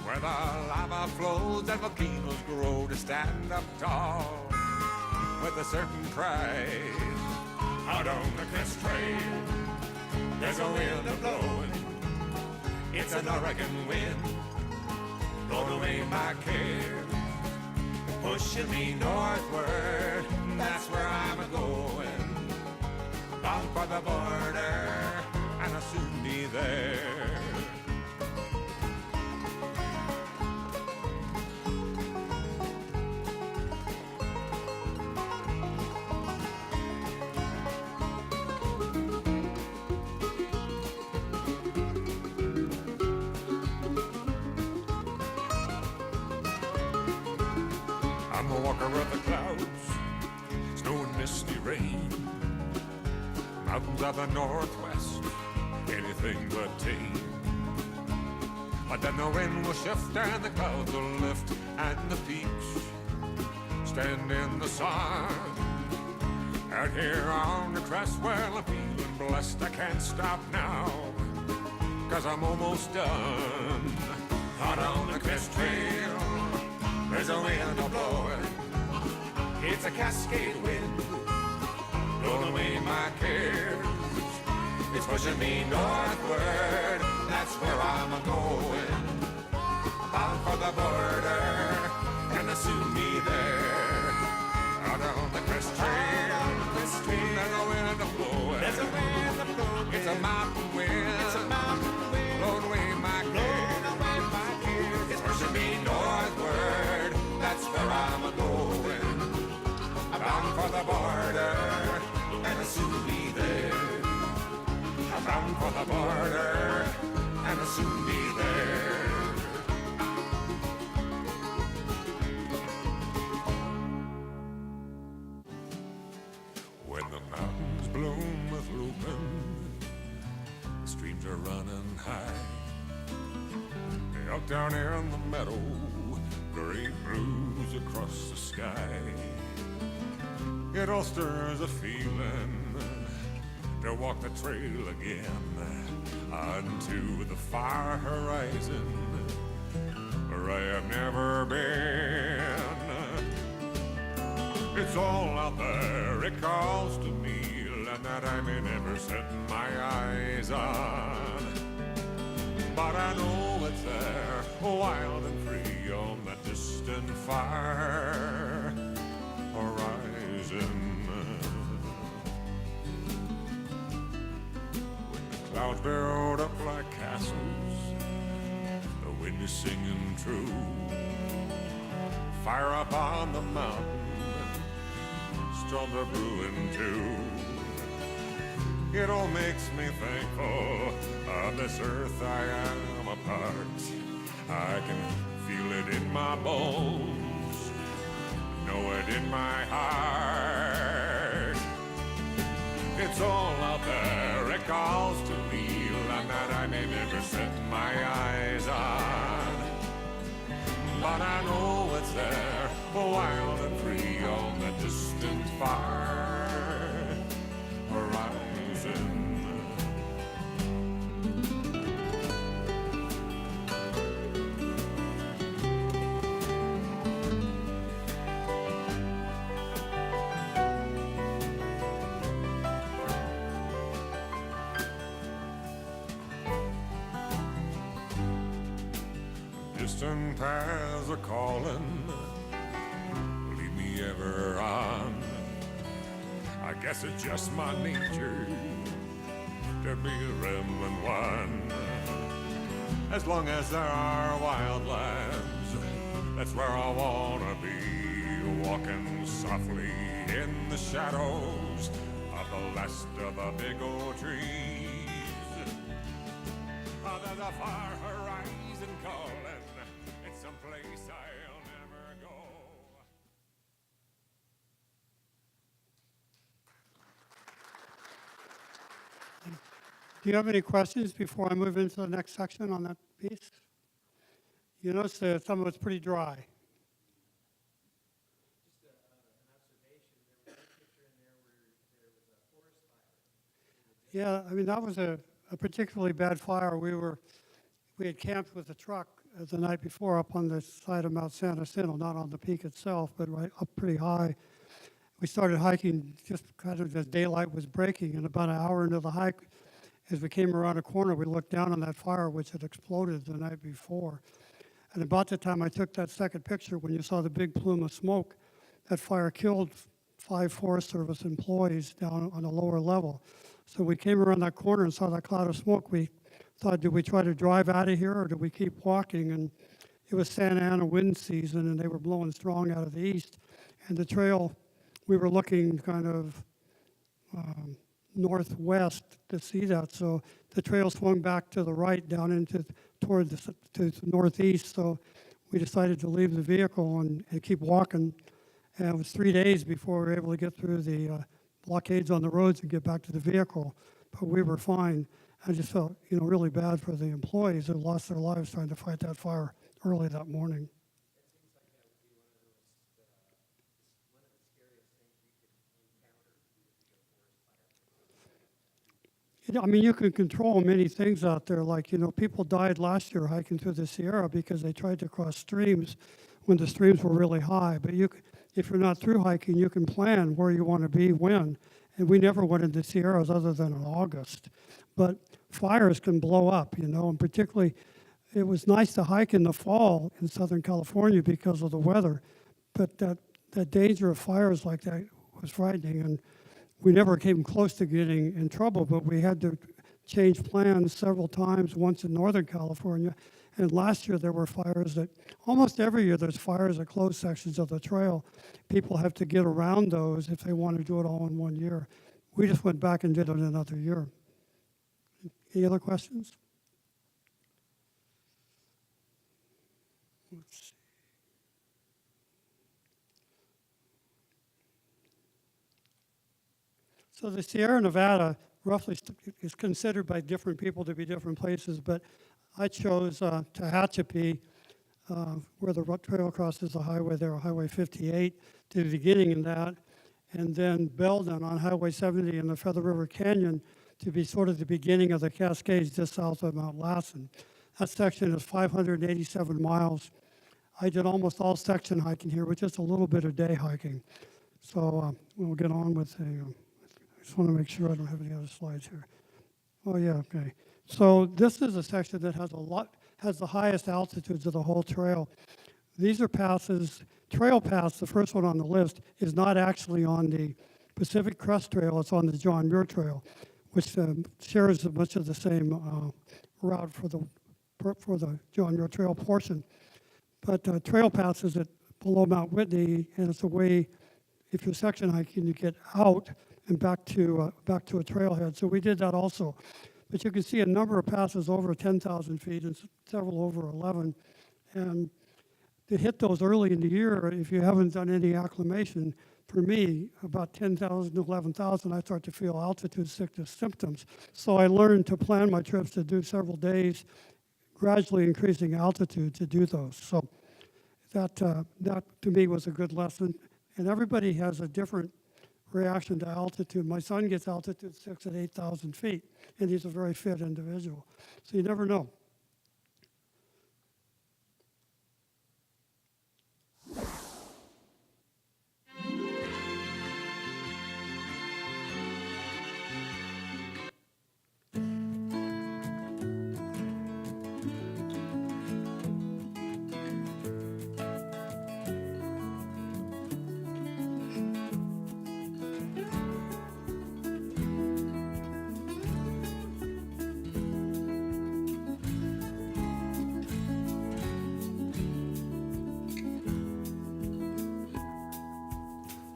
where the lava flows and volcanoes grow to stand up tall, with a certain pride. Out on the crest trail, there's a wind a-blowing, it's an Oregon wind, blowing away my cares, pushing me northward, that's where I'm a-going. Bound for the border, and I'll soon be there. I'm a walker of the clouds, snow and misty rain. Mountains of the northwest, anything but tame. But then the wind will shift and the clouds will lift, and the peaks stand in the sun. Out here on the crest, well, I'm feeling blessed. I can't stop now, 'cause I'm almost done. Out on the crest trail, there's a wind a-blowing, it's a cascade wind, blowing away my cares. It's pushing me northward, that's where I'm a-going. Bound for the border, and I'll soon be there. Out on the crest trail, there's a wind a-blowing, there's a wind a-blowing, it's a mountain wind, it's a mountain wind, blowing away my cares. It's pushing me northward, that's where I'm a-going. I'm bound for the border, and I'll soon be there. I'm bound for the border, and I'll soon be there. When the mountains bloom with lupin, the streams are running high. Out down in the meadow, great blues across the sky. It all stirs a feeling to walk the trail again, onto the far horizon where I have never been. It's all out there, it calls to me, land that I may never set my eyes on. But I know it's there, wild and free on that distant far horizon. When the clouds build up like castles, the wind is singing true. Fire up on the mountain, storms are brewing too. It all makes me thankful of this earth I am a part. I can feel it in my bones, know it in my heart. It's all out there, it calls to me, land that I may never set my eyes on. but I know it's there, wild and free on the distant far horizon. Distant paths are calling, lead me ever on. I guess it's just my nature to be a rambling one. As long as there are wildlands, that's where I wanna be, walking softly in the shadows of the last of the big old trees. There's a far horizon calling, it's someplace I'll never go. Do you have any questions before I move into the next section on that piece? You notice that some of it's pretty dry. Yeah, I mean, that was a particularly bad fire. We had camped with a truck the night before up on the side of Mount San Jacinto, not on the peak itself, but right up pretty high. We started hiking just kind of as daylight was breaking, and about an hour into the hike, as we came around a corner, we looked down on that fire which had exploded the night before. And about the time I took that second picture, when you saw the big plume of smoke, that fire killed 5 Forest Service employees down on a lower level. So we came around that corner and saw that cloud of smoke. We thought, do we try to drive out of here or do we keep walking? And it was Santa Ana wind season, and they were blowing strong out of the east. And the trail, we were looking kind of northwest to see that. So the trail swung back to the right down into toward the northeast. So we decided to leave the vehicle and keep walking. And it was 3 days before we were able to get through the blockades on the roads and get back to the vehicle. But we were fine. I just felt, really bad for the employees who lost their lives trying to fight that fire early that morning. I mean, you can control many things out there. Like, people died last year hiking through the Sierra because they tried to cross streams when the streams were really high. But if you're not through hiking, you can plan where you want to be when. And we never went into Sierras other than in August. But fires can blow up, and particularly it was nice to hike in the fall in Southern California because of the weather. But that danger of fires like that was frightening. And we never came close to getting in trouble, but we had to change plans several times, once in Northern California. And last year there were fires almost every year there's fires at closed sections of the trail. People have to get around those if they want to do it all in one year. We just went back and did it another year. Any other questions? Let's see. So the Sierra Nevada roughly is considered by different people to be different places, but I chose Tehachapi, where the trail crosses the highway there, Highway 58, to the beginning in that, and then Belden on Highway 70 in the Feather River Canyon to be sort of the beginning of the Cascades just south of Mount Lassen. That section is 587 miles. I did almost all section hiking here with just a little bit of day hiking. So we'll get on with I just want to make sure I don't have any other slides here. Oh yeah, okay. So this is a section that has the highest altitudes of the whole trail. These are passes, trail pass, the first one on the list, is not actually on the Pacific Crest Trail, it's on the John Muir Trail, which shares much of the same route for the John Muir Trail portion. But trail pass is below Mount Whitney, and it's a way, if you're section hiking, you get out and back to a trailhead. So we did that also. But you can see a number of passes over 10,000 feet and several over 11. And to hit those early in the year, if you haven't done any acclimation, for me, about 10,000 to 11,000, I start to feel altitude sickness symptoms. So I learned to plan my trips to do several days, gradually increasing altitude to do those. So that to me was a good lesson. And everybody has a different reaction to altitude. My son gets altitude 6 and 8,000 feet, and he's a very fit individual. So you never know.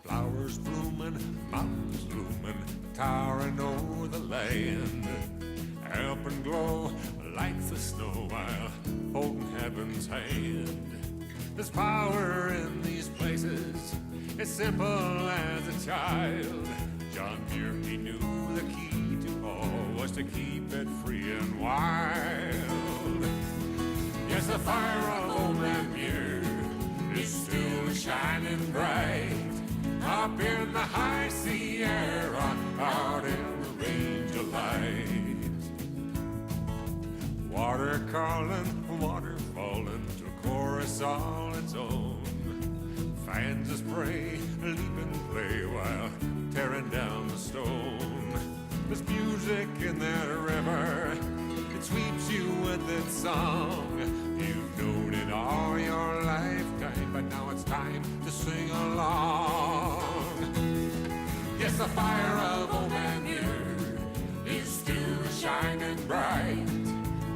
Flowers blooming, mountains looming, towering over the land. Up and glow like the snow while holding heaven's hand. There's power in these places, as simple as a child. John Muir, he knew the key to all was to keep it free and wild. Yes, the fire of old man Muir is still shining bright. Up in the high Sierra, out in the range of light. Water calling, water falling to a chorus all its own. Fans of spray, leap and play while tearing down the stone. There's music in that river, it sweeps you with its song. You've known it all your lifetime, but now it's time to sing along. Yes, the fire of old man Muir is still shining bright.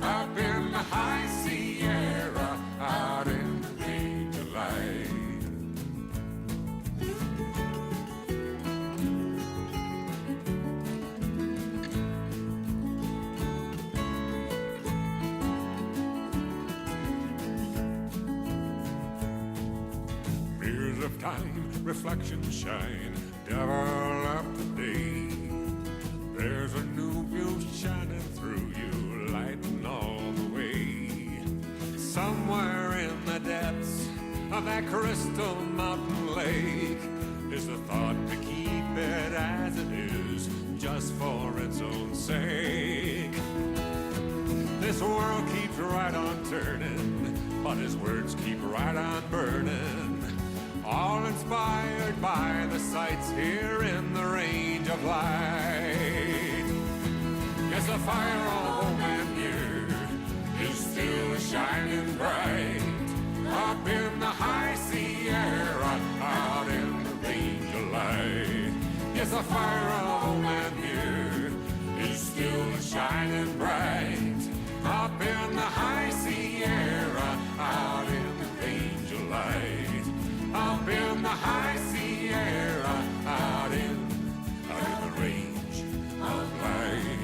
Up in the high Sierra, out in the range of light. Mirrors of time, reflections shine, double up today. There's a new view shining through you, lighting all the way. Somewhere in the depths of that crystal mountain lake is the thought to keep it as it is, just for its own sake. This world keeps right on turning, but his words keep right on burning. All inspired by the sights here in the range of light. Yes, the fire of old man Muir is still shining bright. Up in the high Sierra, out in the range of light. Yes, the fire of old man Muir is still shining bright. Up in the high Sierra, out in the range of light. Up in the high Sierra, out in the range of light.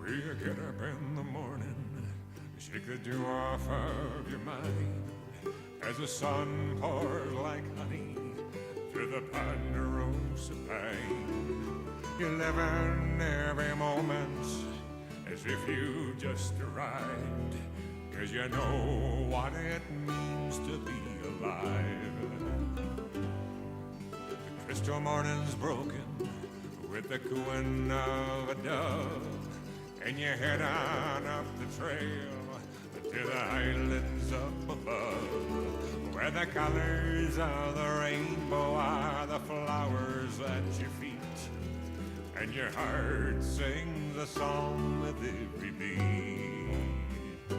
We get up in the morning, shake the dew off of your mind, as the sun pours like honey through the ponderosa pine. You live in every moment as if you just arrived, 'cause you know what it means to be alive. The crystal morning's broken with the cooing of a dove, and you head on up the trail to the islands up above, where the colors of the rainbow are the flowers at your feet, and your heart sings a song with every beat.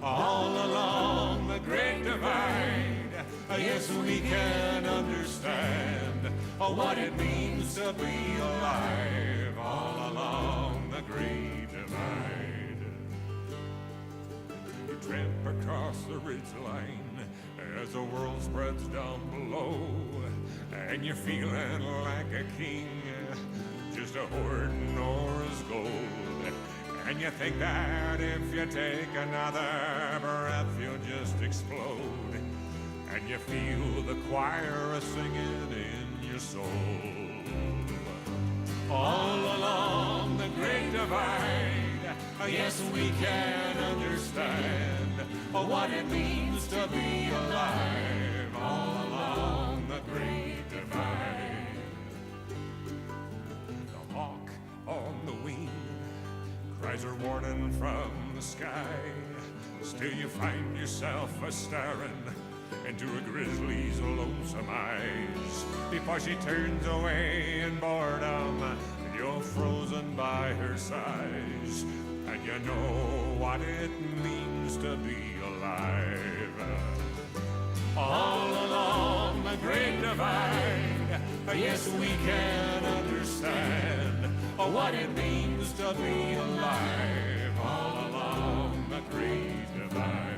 All along the great divide, yes, we can understand what it means to be alive. All along the great divide, you tramp across the ridgeline as the world spreads down below, and you're feeling like a king, just a hoarding Nora's gold. And you think that if you take another breath, you'll just explode. And you feel the choir singing in your your soul. All along the Great Divide, yes, we can understand what it means to be alive. All along the Great Divide. The hawk on the wing cries her warning from the sky. Still you find yourself a-staring into a grizzly's lonesome eyes before she turns away in boredom and you're frozen by her sighs, and you know what it means to be alive. All along the Great Divide, yes, we can understand what it means to be alive. All along the Great Divide.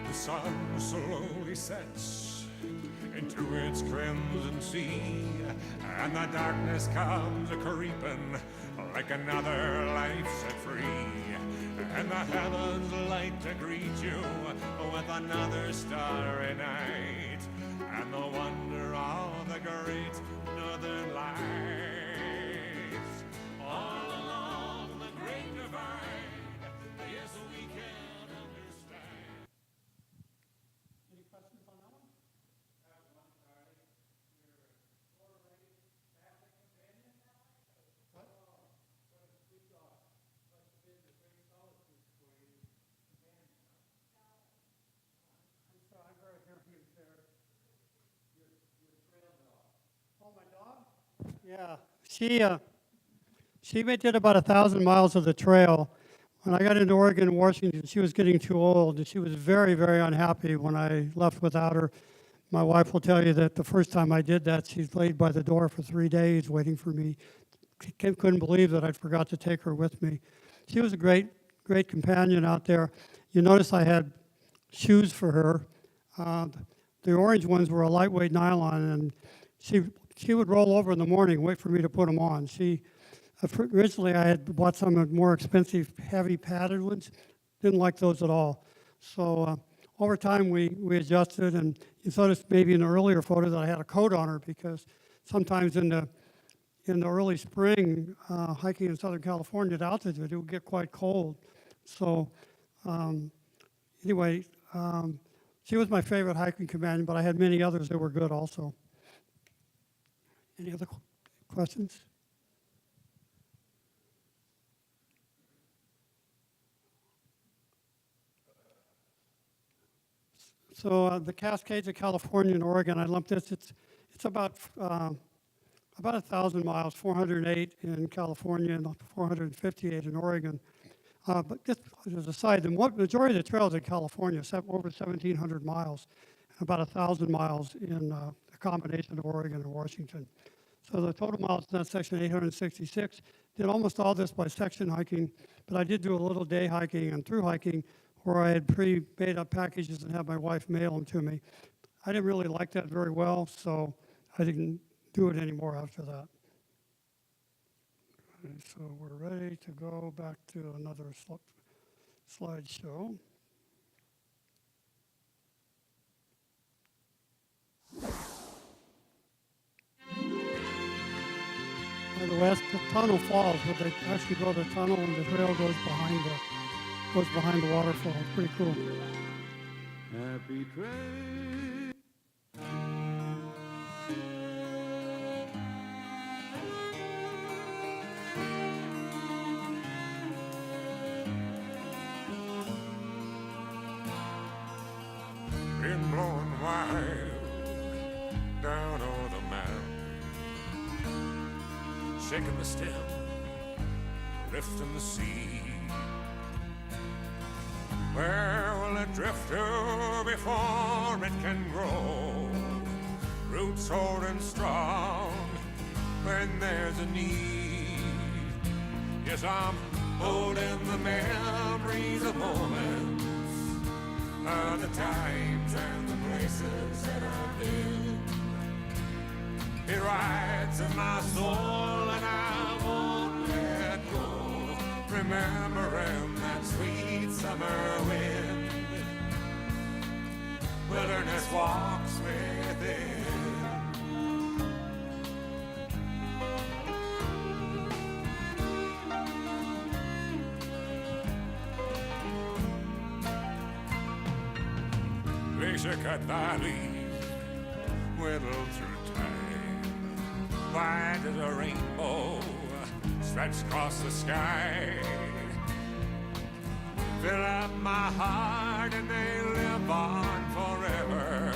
The sun slowly sets into its crimson sea, and the darkness comes a-creeping like another life set free. And the heavens light to greet you with another starry night, and the wonder of the great northern lights. All along the Great Divide, yes, we can understand. Any questions on that one? I'm very happy with her. Oh, my dog? Yeah, she did about 1,000 miles of the trail. When I got into Oregon and Washington, she was getting too old, and she was very, very unhappy when I left without her. My wife will tell you that the first time I did that, she laid by the door for 3 days waiting for me. She couldn't believe that I forgot to take her with me. She was a great, great companion out there. You notice I had shoes for her. The orange ones were a lightweight nylon, and she would roll over in the morning and wait for me to put them on. Originally, I had bought some more expensive, heavy padded ones. Didn't like those at all. So over time, we adjusted, and you noticed maybe in the earlier photo that I had a coat on her, because sometimes in the early spring, hiking in Southern California at altitude, it would get quite cold. So anyway, she was my favorite hiking companion, but I had many others that were good also. Any other questions? So the Cascades of California and Oregon, I lumped this. It's about 1,000 miles, 408 in California and 458 in Oregon. But just as a side, the majority of the trails in California, over 1,700 miles, and about 1,000 miles in a combination of Oregon and Washington. So the total miles in that section, 866. Did almost all this by section hiking, but I did do a little day hiking and through hiking where I had pre-made up packages and had my wife mail them to me. I didn't really like that very well, so I didn't do it anymore after that. Okay, so we're ready to go back to another slideshow. By the way, the tunnel falls, but they actually go the tunnel and the trail goes behind the waterfall. It's pretty cool. Happy trail. Been blowing wild down over the mountain, shaking the stem, lifting the seed. Where will it drift to before it can grow? Roots holding strong when there's a need. Yes, I'm holding the memories of moments, of the times and the places that I've been. It rides in my soul and I won't let go, remembering that sweet summer wind. Wilderness walks within. Glacier cut valleys, whittled through time, wide as a rainbow, stretched across the sky. Fill up my heart and they live on forever,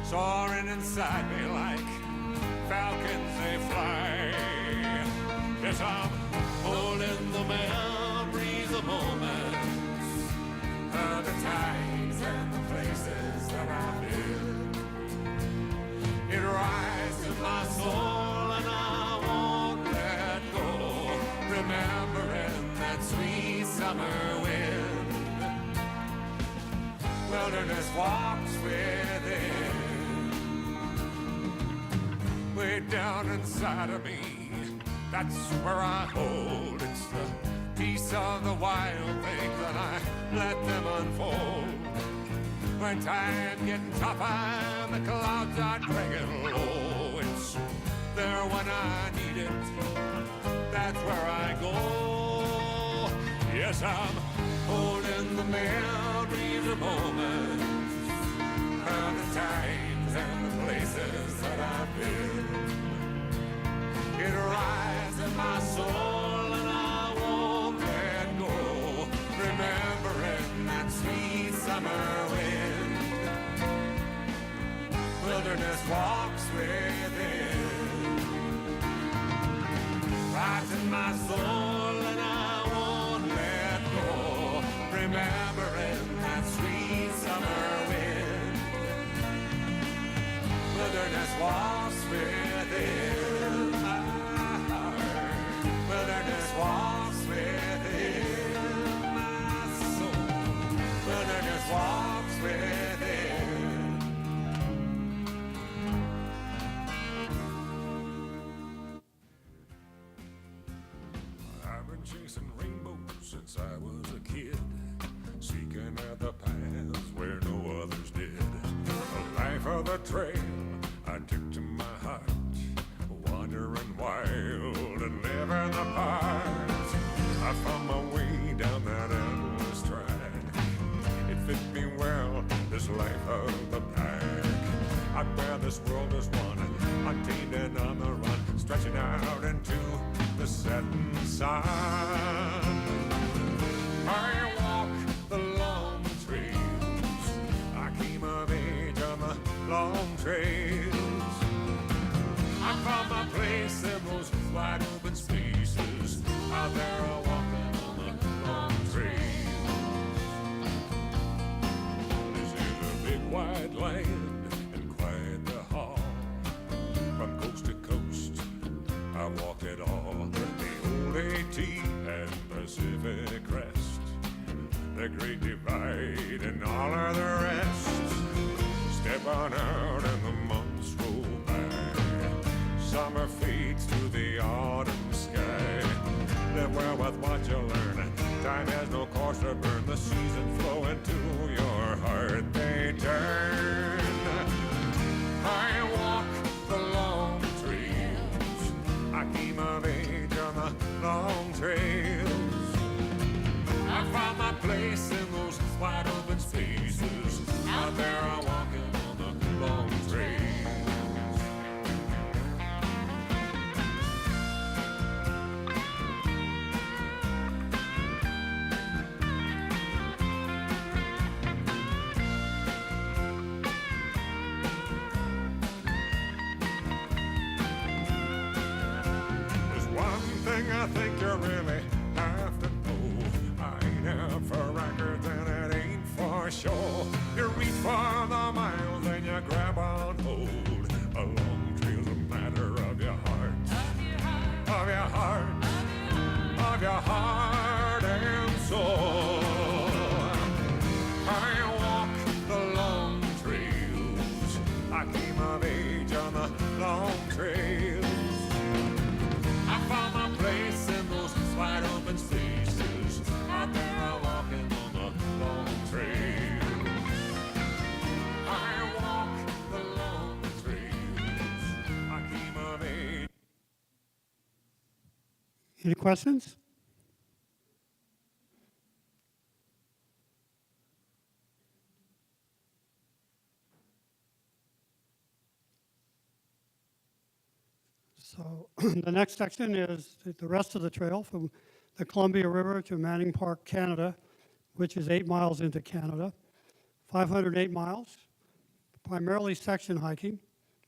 soaring inside me like falcons they fly. Yes, I'm holding the memories of moments, of the times and the places that I've been. It rises in my soul and I won't let go, remembering that sweet summer wind. Wilderness walks within. Way down inside of me, that's where I hold. It's the peace of the wild things and I let them unfold. When time's getting tough and the clouds are dragging low, it's there when I need it, that's where I go. Yes, I'm holding the memories of moments, of the times and the places that I've been. It rides in my soul and I won't let go, remembering that sweet summer wind. Wilderness walks within. Rides in my soul and I won't let go, remembering that sweet summer wind. Wilderness walks within my heart. Wilderness walks within my soul. Wilderness walks within. I've been chasing rainbows since I was a kid, seeking out the paths where no others did. The life of the trail I took to my heart, wandering wild and living apart. I found my way down that endless track. It fit me well, this life of the pack. I bear this world as one, untamed and on the run, stretching out into the setting sun. I walk the long trails, I came of age on the long trails. I found my place in those wide open spaces, out there walking on the long trails. This is a big wide land and quite the haul. From coast to coast, I walked it all. The old AT and Pacific Crest, the Great Divide and all of the rest. Step on out and the months roll by. Summer fades to the autumn sky. Live well with what you learn. Time has no course to burn. The seasons flow into your heart, they turn. I walk the long trails, I came of age on the long trails. I found my place in those wide open spaces, out there I'm walking on the long trails. There's one thing I think you really have to know. I ain't out for records and it ain't for show. You reach for the miles and you grab on hold. A long trail's a matter of your heart. Any questions? So the next section is the rest of the trail from the Columbia River to Manning Park, Canada, which is 8 miles into Canada. 508 miles, primarily section hiking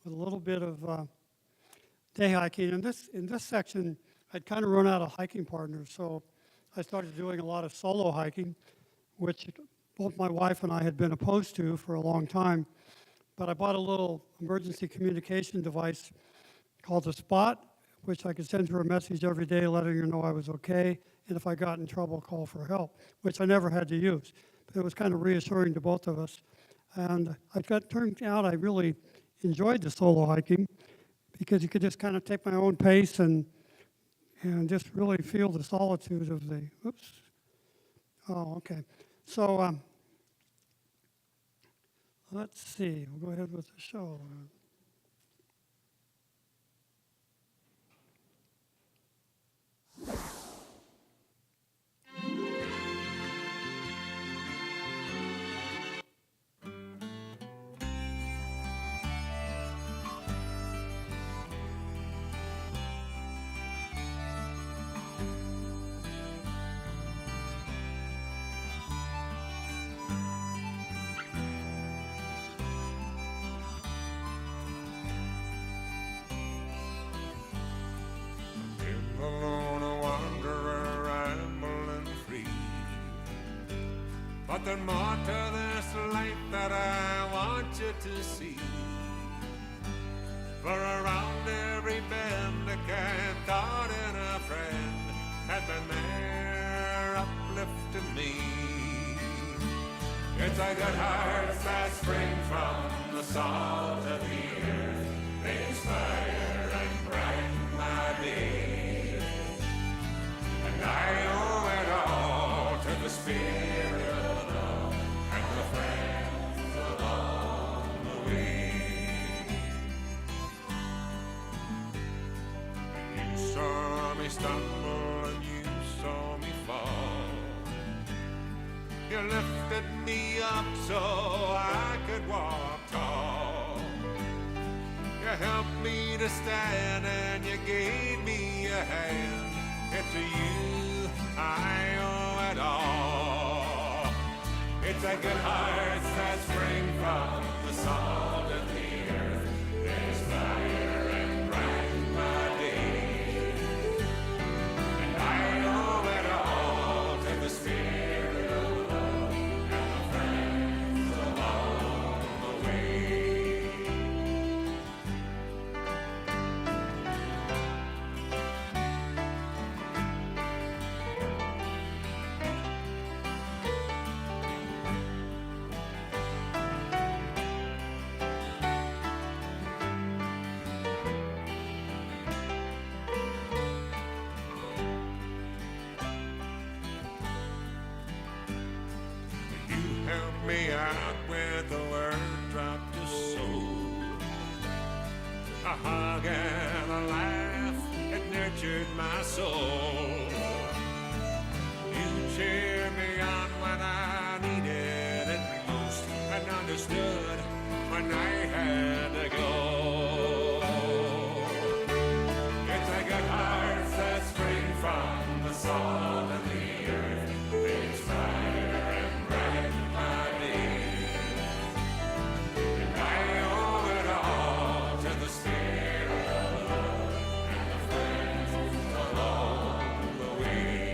with a little bit of day hiking. In this section, I'd kind of run out of hiking partners, so I started doing a lot of solo hiking, which both my wife and I had been opposed to for a long time. But I bought a little emergency communication device called the Spot, which I could send her a message every day letting her know I was okay, and if I got in trouble, call for help, which I never had to use. But it was kind of reassuring to both of us. And turned out I really enjoyed the solo hiking because you could just kind of take my own pace and just really feel the solitude of the, oops. Oh, okay. So let's see, we'll go ahead with the show. Alone, a wanderer, rambling free. But there's more to this life that I want you to see. For around every bend, a cat thought and a friend had been there uplifting me. It's a good heart that spring from the salt of the earth. They inspire and brighten my day. And I owe it all to the spirit of love and the friends along the way. And you saw me stumble and you saw me fall. You lifted me up so I could walk tall. You helped me to stand and you gave me a hand. It's to you I owe it all. It's a good heart that spring from the salt of the earth. There's fire and brighten my day. And I owe it all to the spirit of love and the friends along the way. You helped me out with a word dropped to soul. A hug and a laugh, it nurtured my soul. You cheered me on when I needed it most and understood when I had to go. It's a good heart that spring from the salt of the earth. They inspire and brighten my day. And I owe it all to the spirit of love and the friends along the way.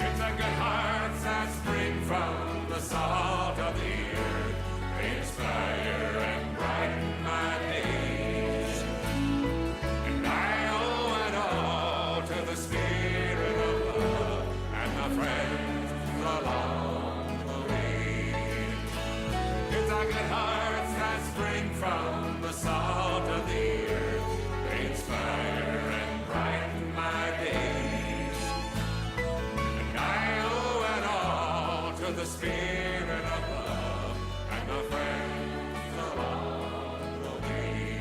It's a good heart that spring from the salt of the earth. They inspire and brighten my days. And I owe it all to the spirit of love and the friends along the way. It's a good heart that spring from the salt of the earth. They inspire and brighten my days. And I owe it all to the spirit of love and the friends along the way.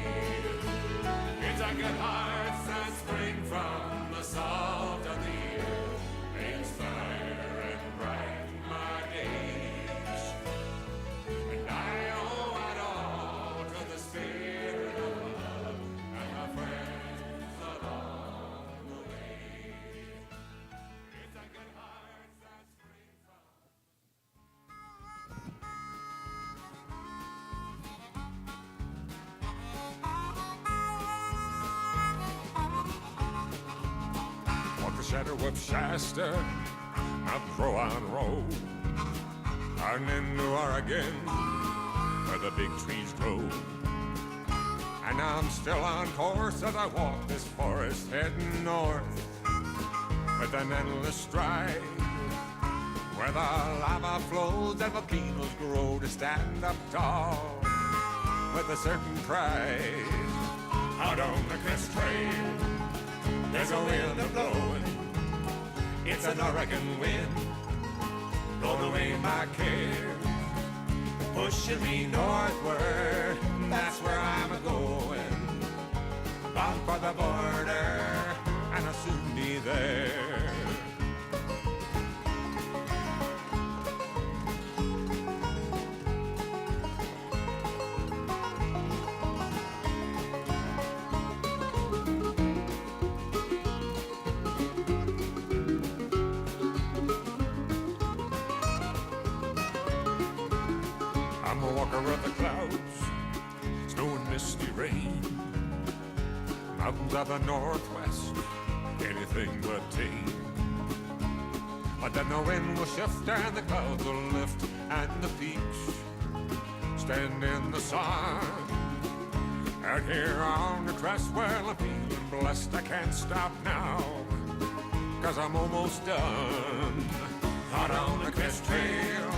Shatterwhip Shasta, up Rowan Road, and into Oregon, where the big trees grow. And I'm still on course as I walk this forest heading north, with an endless stride, where the lava flows and volcanoes grow to stand up tall, with a certain pride. Out on the Crest Trail, there's a wind a-blowing. It's an Oregon wind, blowing away my care, pushing me northward. That's where I'm a-going, bound for the border, and I'll soon be there. I'm a walker of the clouds, snow and misty rain, mountains of the northwest, anything but tame. But then the wind will shift and the clouds will lift and the peaks stand in the sun. Out here on the crest, well, I'm feeling blessed. I can't stop now, 'cause I'm almost done. Out on the Crest Trail,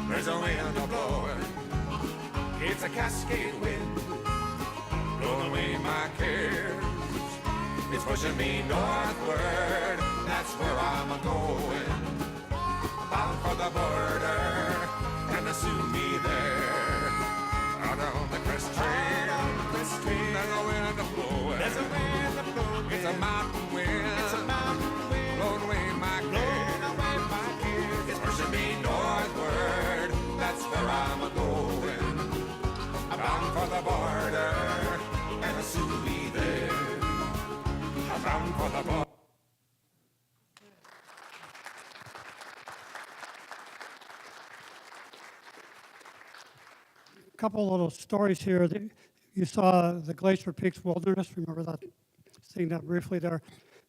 there's a wind a-blowing. It's a Cascade wind, blowing away my cares. It's pushing me northward, that's where I'm a-going, bound for the border, and I'll soon be there. Out on the Crest Trail, there's a wind a-blowing. There's a wind a-blowing. It's a mountain wind, it's a mountain wind, blowing away my cares. It's pushing me northward, that's where I'm a-going, bound for the border, and I'll soon be there. I'm bound for the border. Couple little stories here. You saw the Glacier Peaks Wilderness. Remember that, seeing that briefly there.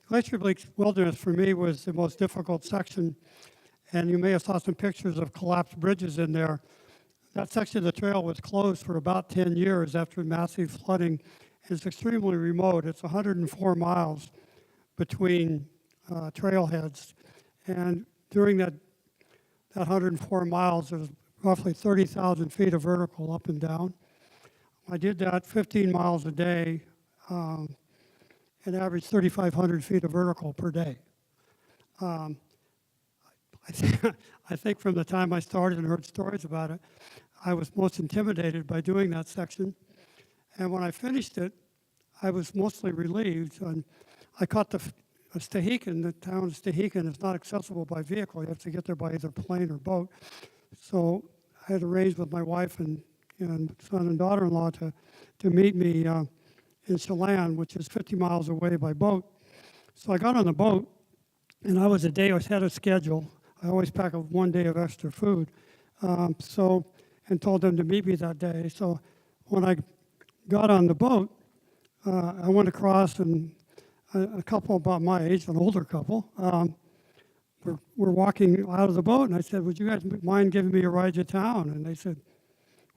Glacier Peaks Wilderness for me was the most difficult section, and you may have saw some pictures of collapsed bridges in there. That section of the trail was closed for about 10 years after massive flooding. It's extremely remote. It's 104 miles between trailheads, and during that 104 miles, there's roughly 30,000 feet of vertical up and down. I did that 15 miles a day, and averaged 3,500 feet of vertical per day. I think from the time I started and heard stories about it, I was most intimidated by doing that section. And when I finished it, I was mostly relieved. And I caught the Stehekin. The town of Stehekin is not accessible by vehicle. You have to get there by either plane or boat. So I had arranged with my wife and son and daughter-in-law to meet me in Chelan, which is 50 miles away by boat. So I got on the boat, and I was ahead of schedule. I always pack one day of extra food. And told them to meet me that day. So when I got on the boat, I went across, and a couple about my age, an older couple, were walking out of the boat, and I said, "Would you guys mind giving me a ride to town?" And they said,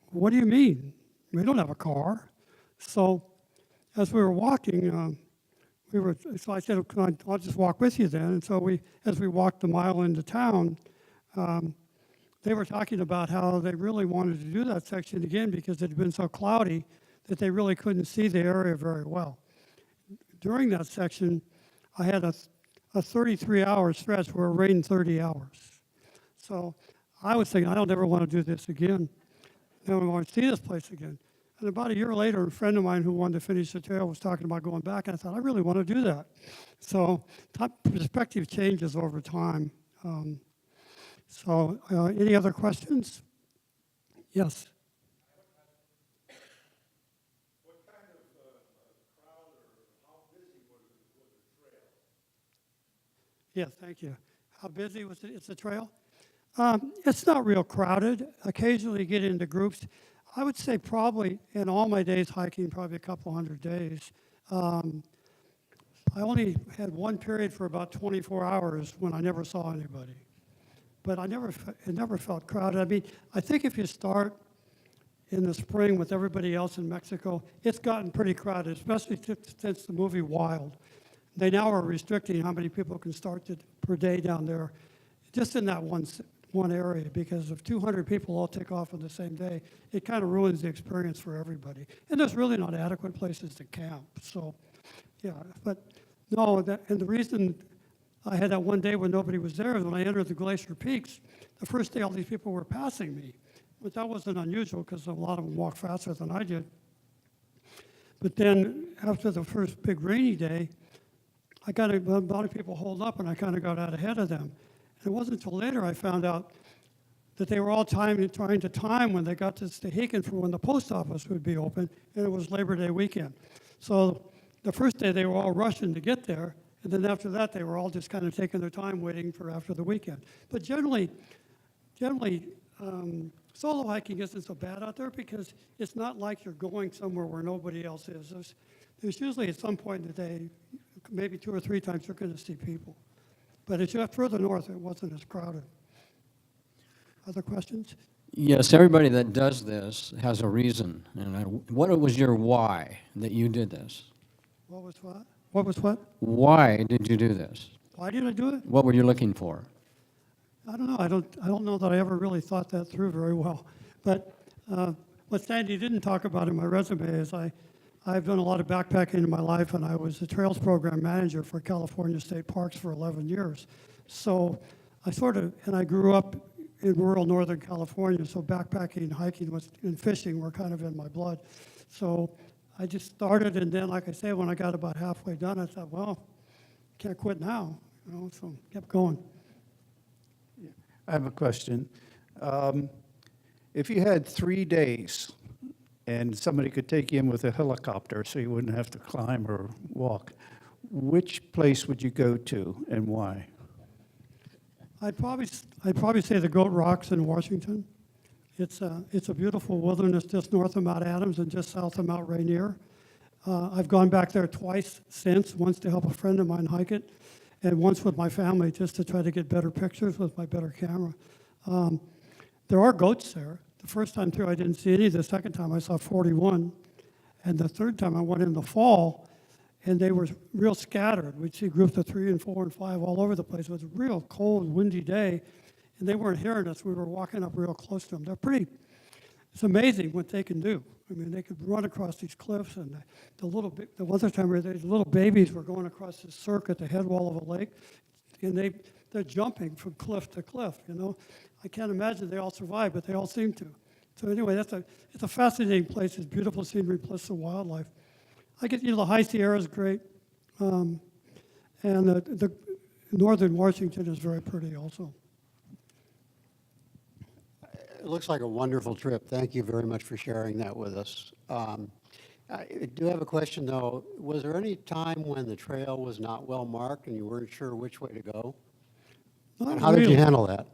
"What do you mean? We don't have a car." So as we were walking, so I said, "I'll just walk with you then." And so as we walked the mile into town, they were talking about how they really wanted to do that section again because it had been so cloudy that they really couldn't see the area very well. During that section, I had a 33-hour stretch where it rained 30 hours. So I was thinking, I don't ever want to do this again. I don't want to see this place again. And about a year later, a friend of mine who wanted to finish the trail was talking about going back, and I thought, I really want to do that. So perspective changes over time. Any other questions? Yes. What kind of crowd or how busy was the trail? Yes, thank you. How busy was it? It's a trail? It's not real crowded. Occasionally you get into groups. I would say probably in all my days hiking, probably a couple hundred days. I only had one period for about 24 hours when I never saw anybody. But it never felt crowded. I mean, I think if you start in the spring with everybody else in Mexico, it's gotten pretty crowded, especially since the movie Wild. They now are restricting how many people can start per day down there, just in that one area, because if 200 people all take off on the same day, it kind of ruins the experience for everybody. And there's really not adequate places to camp. So, yeah, but no, and the reason I had that one day when nobody was there is when I entered the Glacier Peaks, the first day all these people were passing me. But that wasn't unusual because a lot of them walked faster than I did. But then after the first big rainy day, I got a lot of people holed up and I kind of got out ahead of them. And it wasn't until later I found out that they were all trying to time when they got to Stehekin for when the post office would be open, and it was Labor Day weekend. So the first day they were all rushing to get there, and then after that they were all just kind of taking their time waiting for after the weekend. But generally, solo hiking isn't so bad out there because it's not like you're going somewhere where nobody else is. There's usually at some point in the day, maybe 2 or 3 times you're going to see people. But as you got further north, it wasn't as crowded. Other questions? Yes, everybody that does this has a reason. And what was your why that you did this? What was what? What was what? Why did you do this? Why did I do it? What were you looking for? I don't know. I don't know that I ever really thought that through very well. But what Sandy didn't talk about in my resume is I've done a lot of backpacking in my life, and I was the Trails Program Manager for California State Parks for 11 years. So and I grew up in rural Northern California, so backpacking, hiking, and fishing were kind of in my blood. So I just started, and then, like I say, when I got about halfway done, I thought, well, can't quit now, so kept going. I have a question. If you had 3 days and somebody could take you in with a helicopter so you wouldn't have to climb or walk, which place would you go to and why? I'd probably say the Goat Rocks in Washington. It's a beautiful wilderness just north of Mount Adams and just south of Mount Rainier. I've gone back there twice since, once to help a friend of mine hike it, and once with my family just to try to get better pictures with my better camera. There are goats there. The first time through I didn't see any. The second time I saw 41. And the third time I went in the fall, and they were real scattered. We'd see groups of 3 and 4 and 5 all over the place. It was a real cold, windy day, and they weren't hearing us. We were walking up real close to them. It's amazing what they can do. I mean, they could run across these cliffs, and the other time the little babies were going across this cirque at the head wall of a lake, and they're jumping from cliff to cliff, I can't imagine they all survived, but they all seem to. So anyway, it's a fascinating place. It's beautiful scenery plus the wildlife. The High Sierra is great, and the northern Washington is very pretty also. It looks like a wonderful trip. Thank you very much for sharing that with us. I do have a question, though. Was there any time when the trail was not well marked and you weren't sure which way to go? And how did you handle that?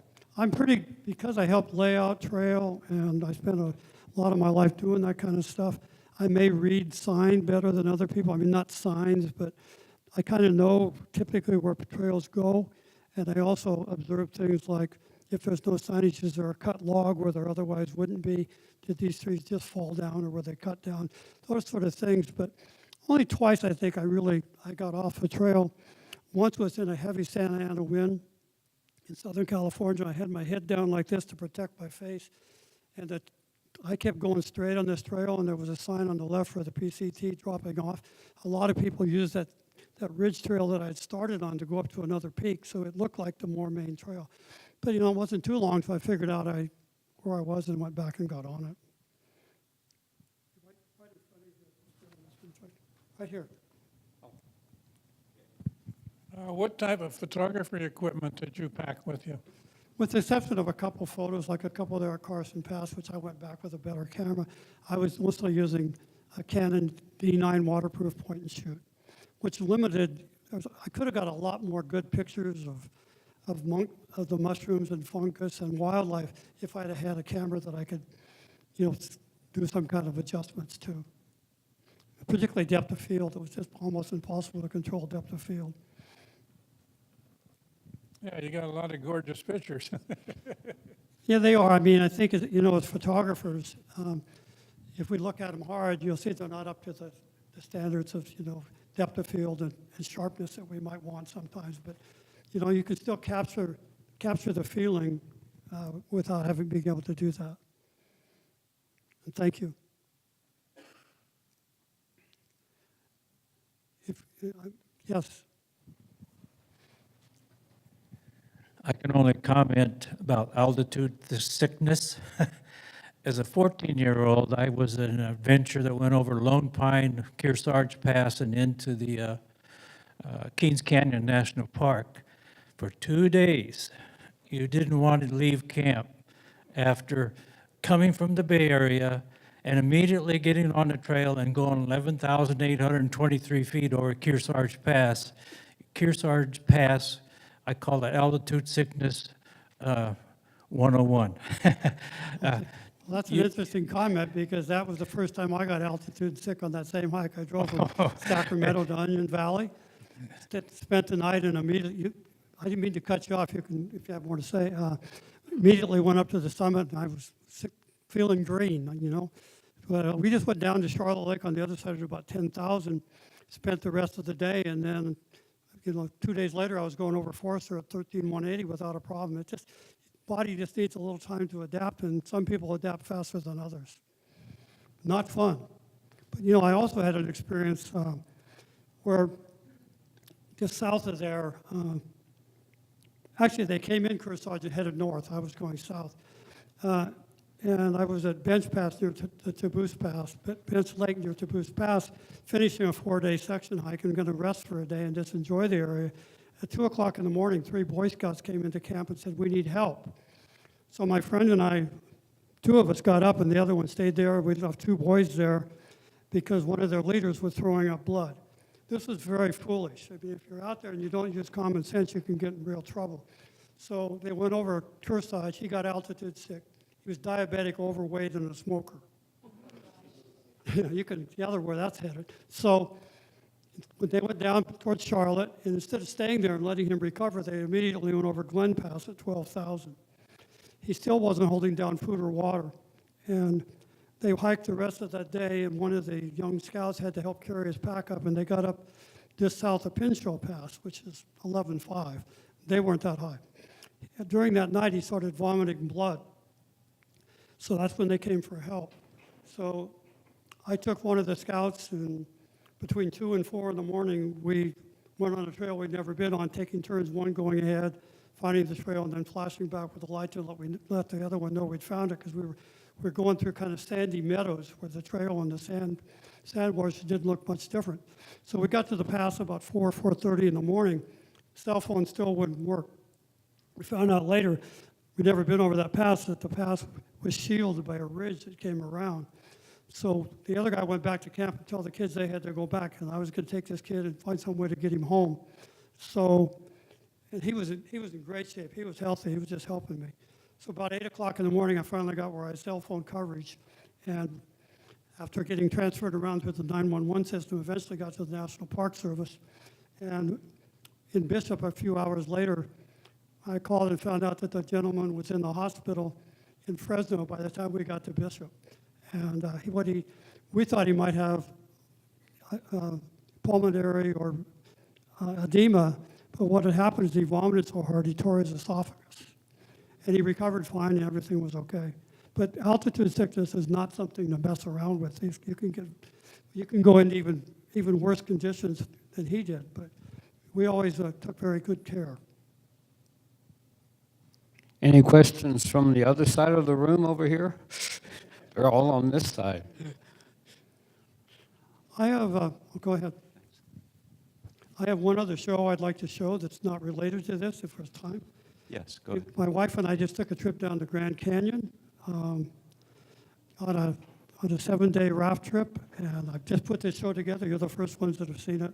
Because I helped lay out trail and I spent a lot of my life doing that kind of stuff, I may read sign better than other people. I mean, not signs, but I kind of know typically where trails go. And I also observe things like if there's no signage, is there a cut log where there otherwise wouldn't be? Did these trees just fall down or were they cut down? Those sort of things. But only twice I think I got off the trail. Once was in a heavy Santa Ana wind in Southern California. I had my head down like this to protect my face. And I kept going straight on this trail, and there was a sign on the left for the PCT dropping off. A lot of people use that ridge trail that I had started on to go up to another peak, so it looked like the more main trail. But, it wasn't too long until I figured out where I was and went back and got on it. Right here. What type of photography equipment did you pack with you? With the exception of a couple photos, like a couple there at Carson Pass, which I went back with a better camera, I was mostly using a Canon D9 waterproof point and shoot, which limited. I could have got a lot more good pictures of the mushrooms and fungus and wildlife if I'd have had a camera that I could, do some kind of adjustments to. particularly depth of field. It was just almost impossible to control depth of field. Yeah, you got a lot of gorgeous pictures. Yeah, they are. I mean, I think, as photographers, if we look at them hard, you'll see they're not up to the standards of, depth of field and sharpness that we might want sometimes. But, you can still capture the feeling without being able to do that. And thank you. Yes. I can only comment about altitude sickness. As a 14-year-old, I was in an adventure that went over Lone Pine, Kearsarge Pass, and into the Kings Canyon National Park. For 2 days, you didn't want to leave camp after coming from the Bay Area and immediately getting on the trail and going 11,823 feet over Kearsarge Pass. Kearsarge Pass, I call it altitude sickness 101. Well, that's an interesting comment, because that was the first time I got altitude sick on that same hike. I drove from Sacramento to Onion Valley, spent the night, and immediately, I didn't mean to cut you off, if you have more to say, immediately went up to the summit, and I was sick, feeling green, But we just went down to Charlotte Lake on the other side of about 10,000, spent the rest of the day, and then 2 days later, I was going over Forester at 13,180 without a problem. Body just needs a little time to adapt, and some people adapt faster than others. Not fun. But, I also had an experience where just south of there, actually, they came in Kearsarge and headed north. I was going south. And I was at Bench Pass near the Taboose Pass, Bench Lake near Taboose Pass, finishing a 4-day section hike and going to rest for a day and just enjoy the area. At 2 o'clock in the morning, 3 Boy Scouts came into camp and said, "We need help." So my friend and I, 2 of us got up and the other one stayed there. We left 2 boys there because one of their leaders was throwing up blood. This was very foolish. I mean, if you're out there and you don't use common sense, you can get in real trouble. So they went over Kearsarge. He got altitude sick. He was diabetic, overweight, and a smoker. You can gather where that's headed. So when they went down towards Charlotte, and instead of staying there and letting him recover, they immediately went over Glen Pass at 12,000. He still wasn't holding down food or water. And they hiked the rest of that day, and one of the young scouts had to help carry his pack up, and they got up just south of Pinchot Pass, which is 11,500. They weren't that high. During that night, he started vomiting blood. So that's when they came for help. So I took one of the scouts, and between 2 and 4 in the morning, we went on a trail we'd never been on, taking turns, one going ahead, finding the trail, and then flashing back with the light to let the other one know we'd found it, because we were going through kind of sandy meadows where the trail and the sand washes didn't look much different. So we got to the pass about 4:30 in the morning. Cell phone still wouldn't work. We found out later, we'd never been over that pass, that the pass was shielded by a ridge that came around. So the other guy went back to camp and told the kids they had to go back, and I was going to take this kid and find some way to get him home. So, and he was in great shape. He was healthy. He was just helping me. So about 8 o'clock in the morning, I finally got where I had cell phone coverage, and after getting transferred around through the 911 system, eventually got to the National Park Service. And in Bishop, a few hours later, I called and found out that the gentleman was in the hospital in Fresno by the time we got to Bishop. And we thought he might have pulmonary or edema, but what had happened is he vomited so hard he tore his esophagus. And he recovered fine and everything was okay. But altitude sickness is not something to mess around with. You can go into even worse conditions than he did, but we always took very good care. Any questions from the other side of the room over here? They're all on this side. I have, go ahead. I have one other show I'd like to show that's not related to this, if there's time. Yes, go ahead. My wife and I just took a trip down to Grand Canyon on a 7-day raft trip, and I've just put this show together. You're the first ones that have seen it.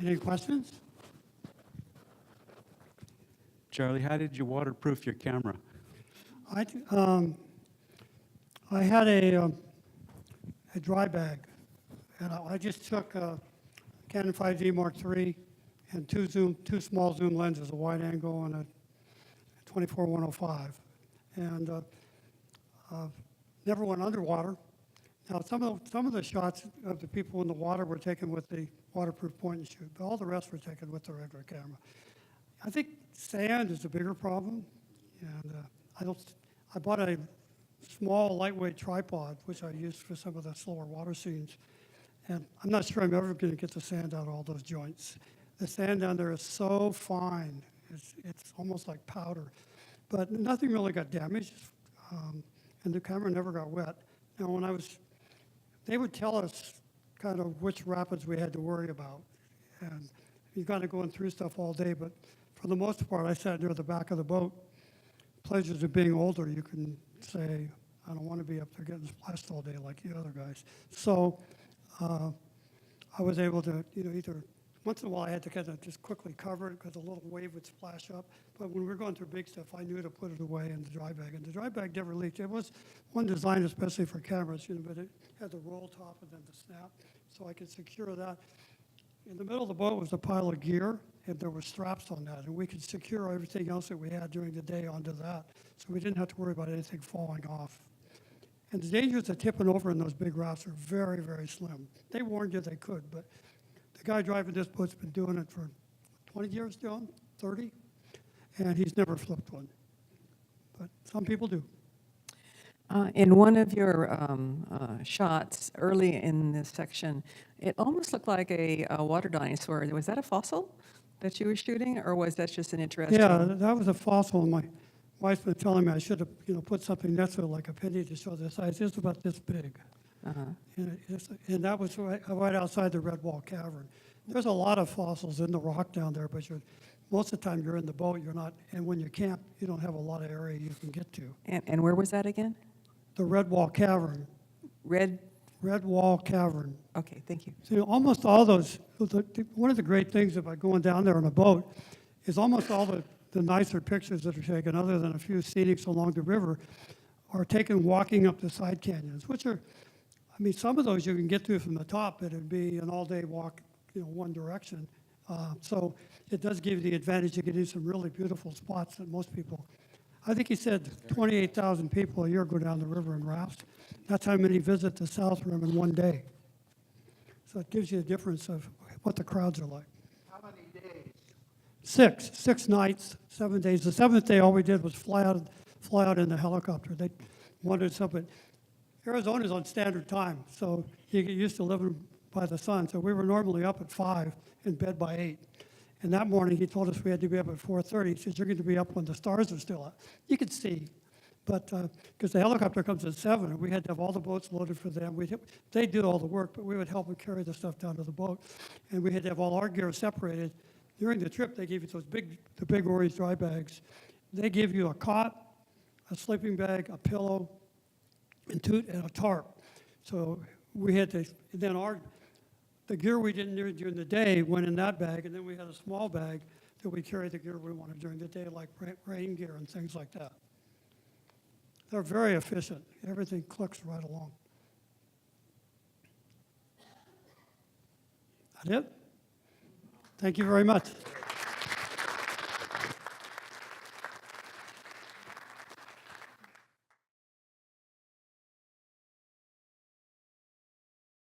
Any questions? Charlie, how did you waterproof your camera? I, I had a dry bag, and I just took a Canon 5D Mark III and two small zoom lenses, a wide angle and a 24-105, and never went underwater. Now, some of the shots of the people in the water were taken with the waterproof point and shoot, but all the rest were taken with the regular camera. I think sand is a bigger problem, and I bought a small, lightweight tripod, which I used for some of the slower water scenes, and I'm not sure I'm ever going to get the sand out of all those joints. The sand down there is so fine, it's almost like powder, but nothing really got damaged, and the camera never got wet. Now, they would tell us kind of which rapids we had to worry about, and you got to going through stuff all day, but for the most part, I sat near the back of the boat. Pleasures of being older, you can say, I don't want to be up there getting splashed all day like the other guys. So I was able to, either once in a while I had to kind of just quickly cover it because a little wave would splash up. But when we were going through big stuff, I knew to put it away in the dry bag. And the dry bag never leaked. It was one designed especially for cameras, but it had the roll top and then the snap, so I could secure that. In the middle of the boat was a pile of gear, and there were straps on that, and we could secure everything else that we had during the day onto that, so we didn't have to worry about anything falling off. And the dangers of tipping over in those big rafts are very, very slim. They warned you they could, but the guy driving this boat's been doing it for 20 years, John, 30, and he's never flipped one. But some people do. In one of your shots early in this section, it almost looked like a water dinosaur. Was that a fossil that you were shooting, or was that just an interesting? Yeah, that was a fossil. My wife's been telling me I should have, put something next to it, like a penny, to show the size. It's about this big. And that was right outside the Red Wall Cavern. There's a lot of fossils in the rock down there, but most of the time you're in the boat, you're not, and when you camp, you don't have a lot of area you can get to. And where was that again? The Red Wall Cavern. Red Wall Cavern. Okay, thank you. So almost all those, one of the great things about going down there on a boat is almost all the nicer pictures that are taken, other than a few scenics along the river, are taken walking up the side canyons, which are, some of those you can get to from the top, but it'd be an all-day walk, one direction. So it does give you the advantage of getting some really beautiful spots that most people, I think he said 28,000 people a year go down the river in rafts. That's how many visit the South Rim in one day. So it gives you a difference of what the crowds are like. How many days? 6 nights, 7 days. The 7th day, all we did was fly out in the helicopter. They wanted something. Arizona's on standard time, so you get used to living by the sun. So we were normally up at 5, in bed by 8. And that morning, he told us we had to be up at 4:30. He said, you're going to be up when the stars are still out. You could see, but because the helicopter comes at 7, and we had to have all the boats loaded for them. They did all the work, but we would help them carry the stuff down to the boat. And we had to have all our gear separated. During the trip, they gave you the big orange dry bags. They give you a cot, a sleeping bag, a pillow, and a tarp. So we had to, and then the gear we didn't need during the day went in that bag, and then we had a small bag that we carried the gear we wanted during the day, like rain gear and things like that. They're very efficient. Everything clicks right along. That it? Thank you very much.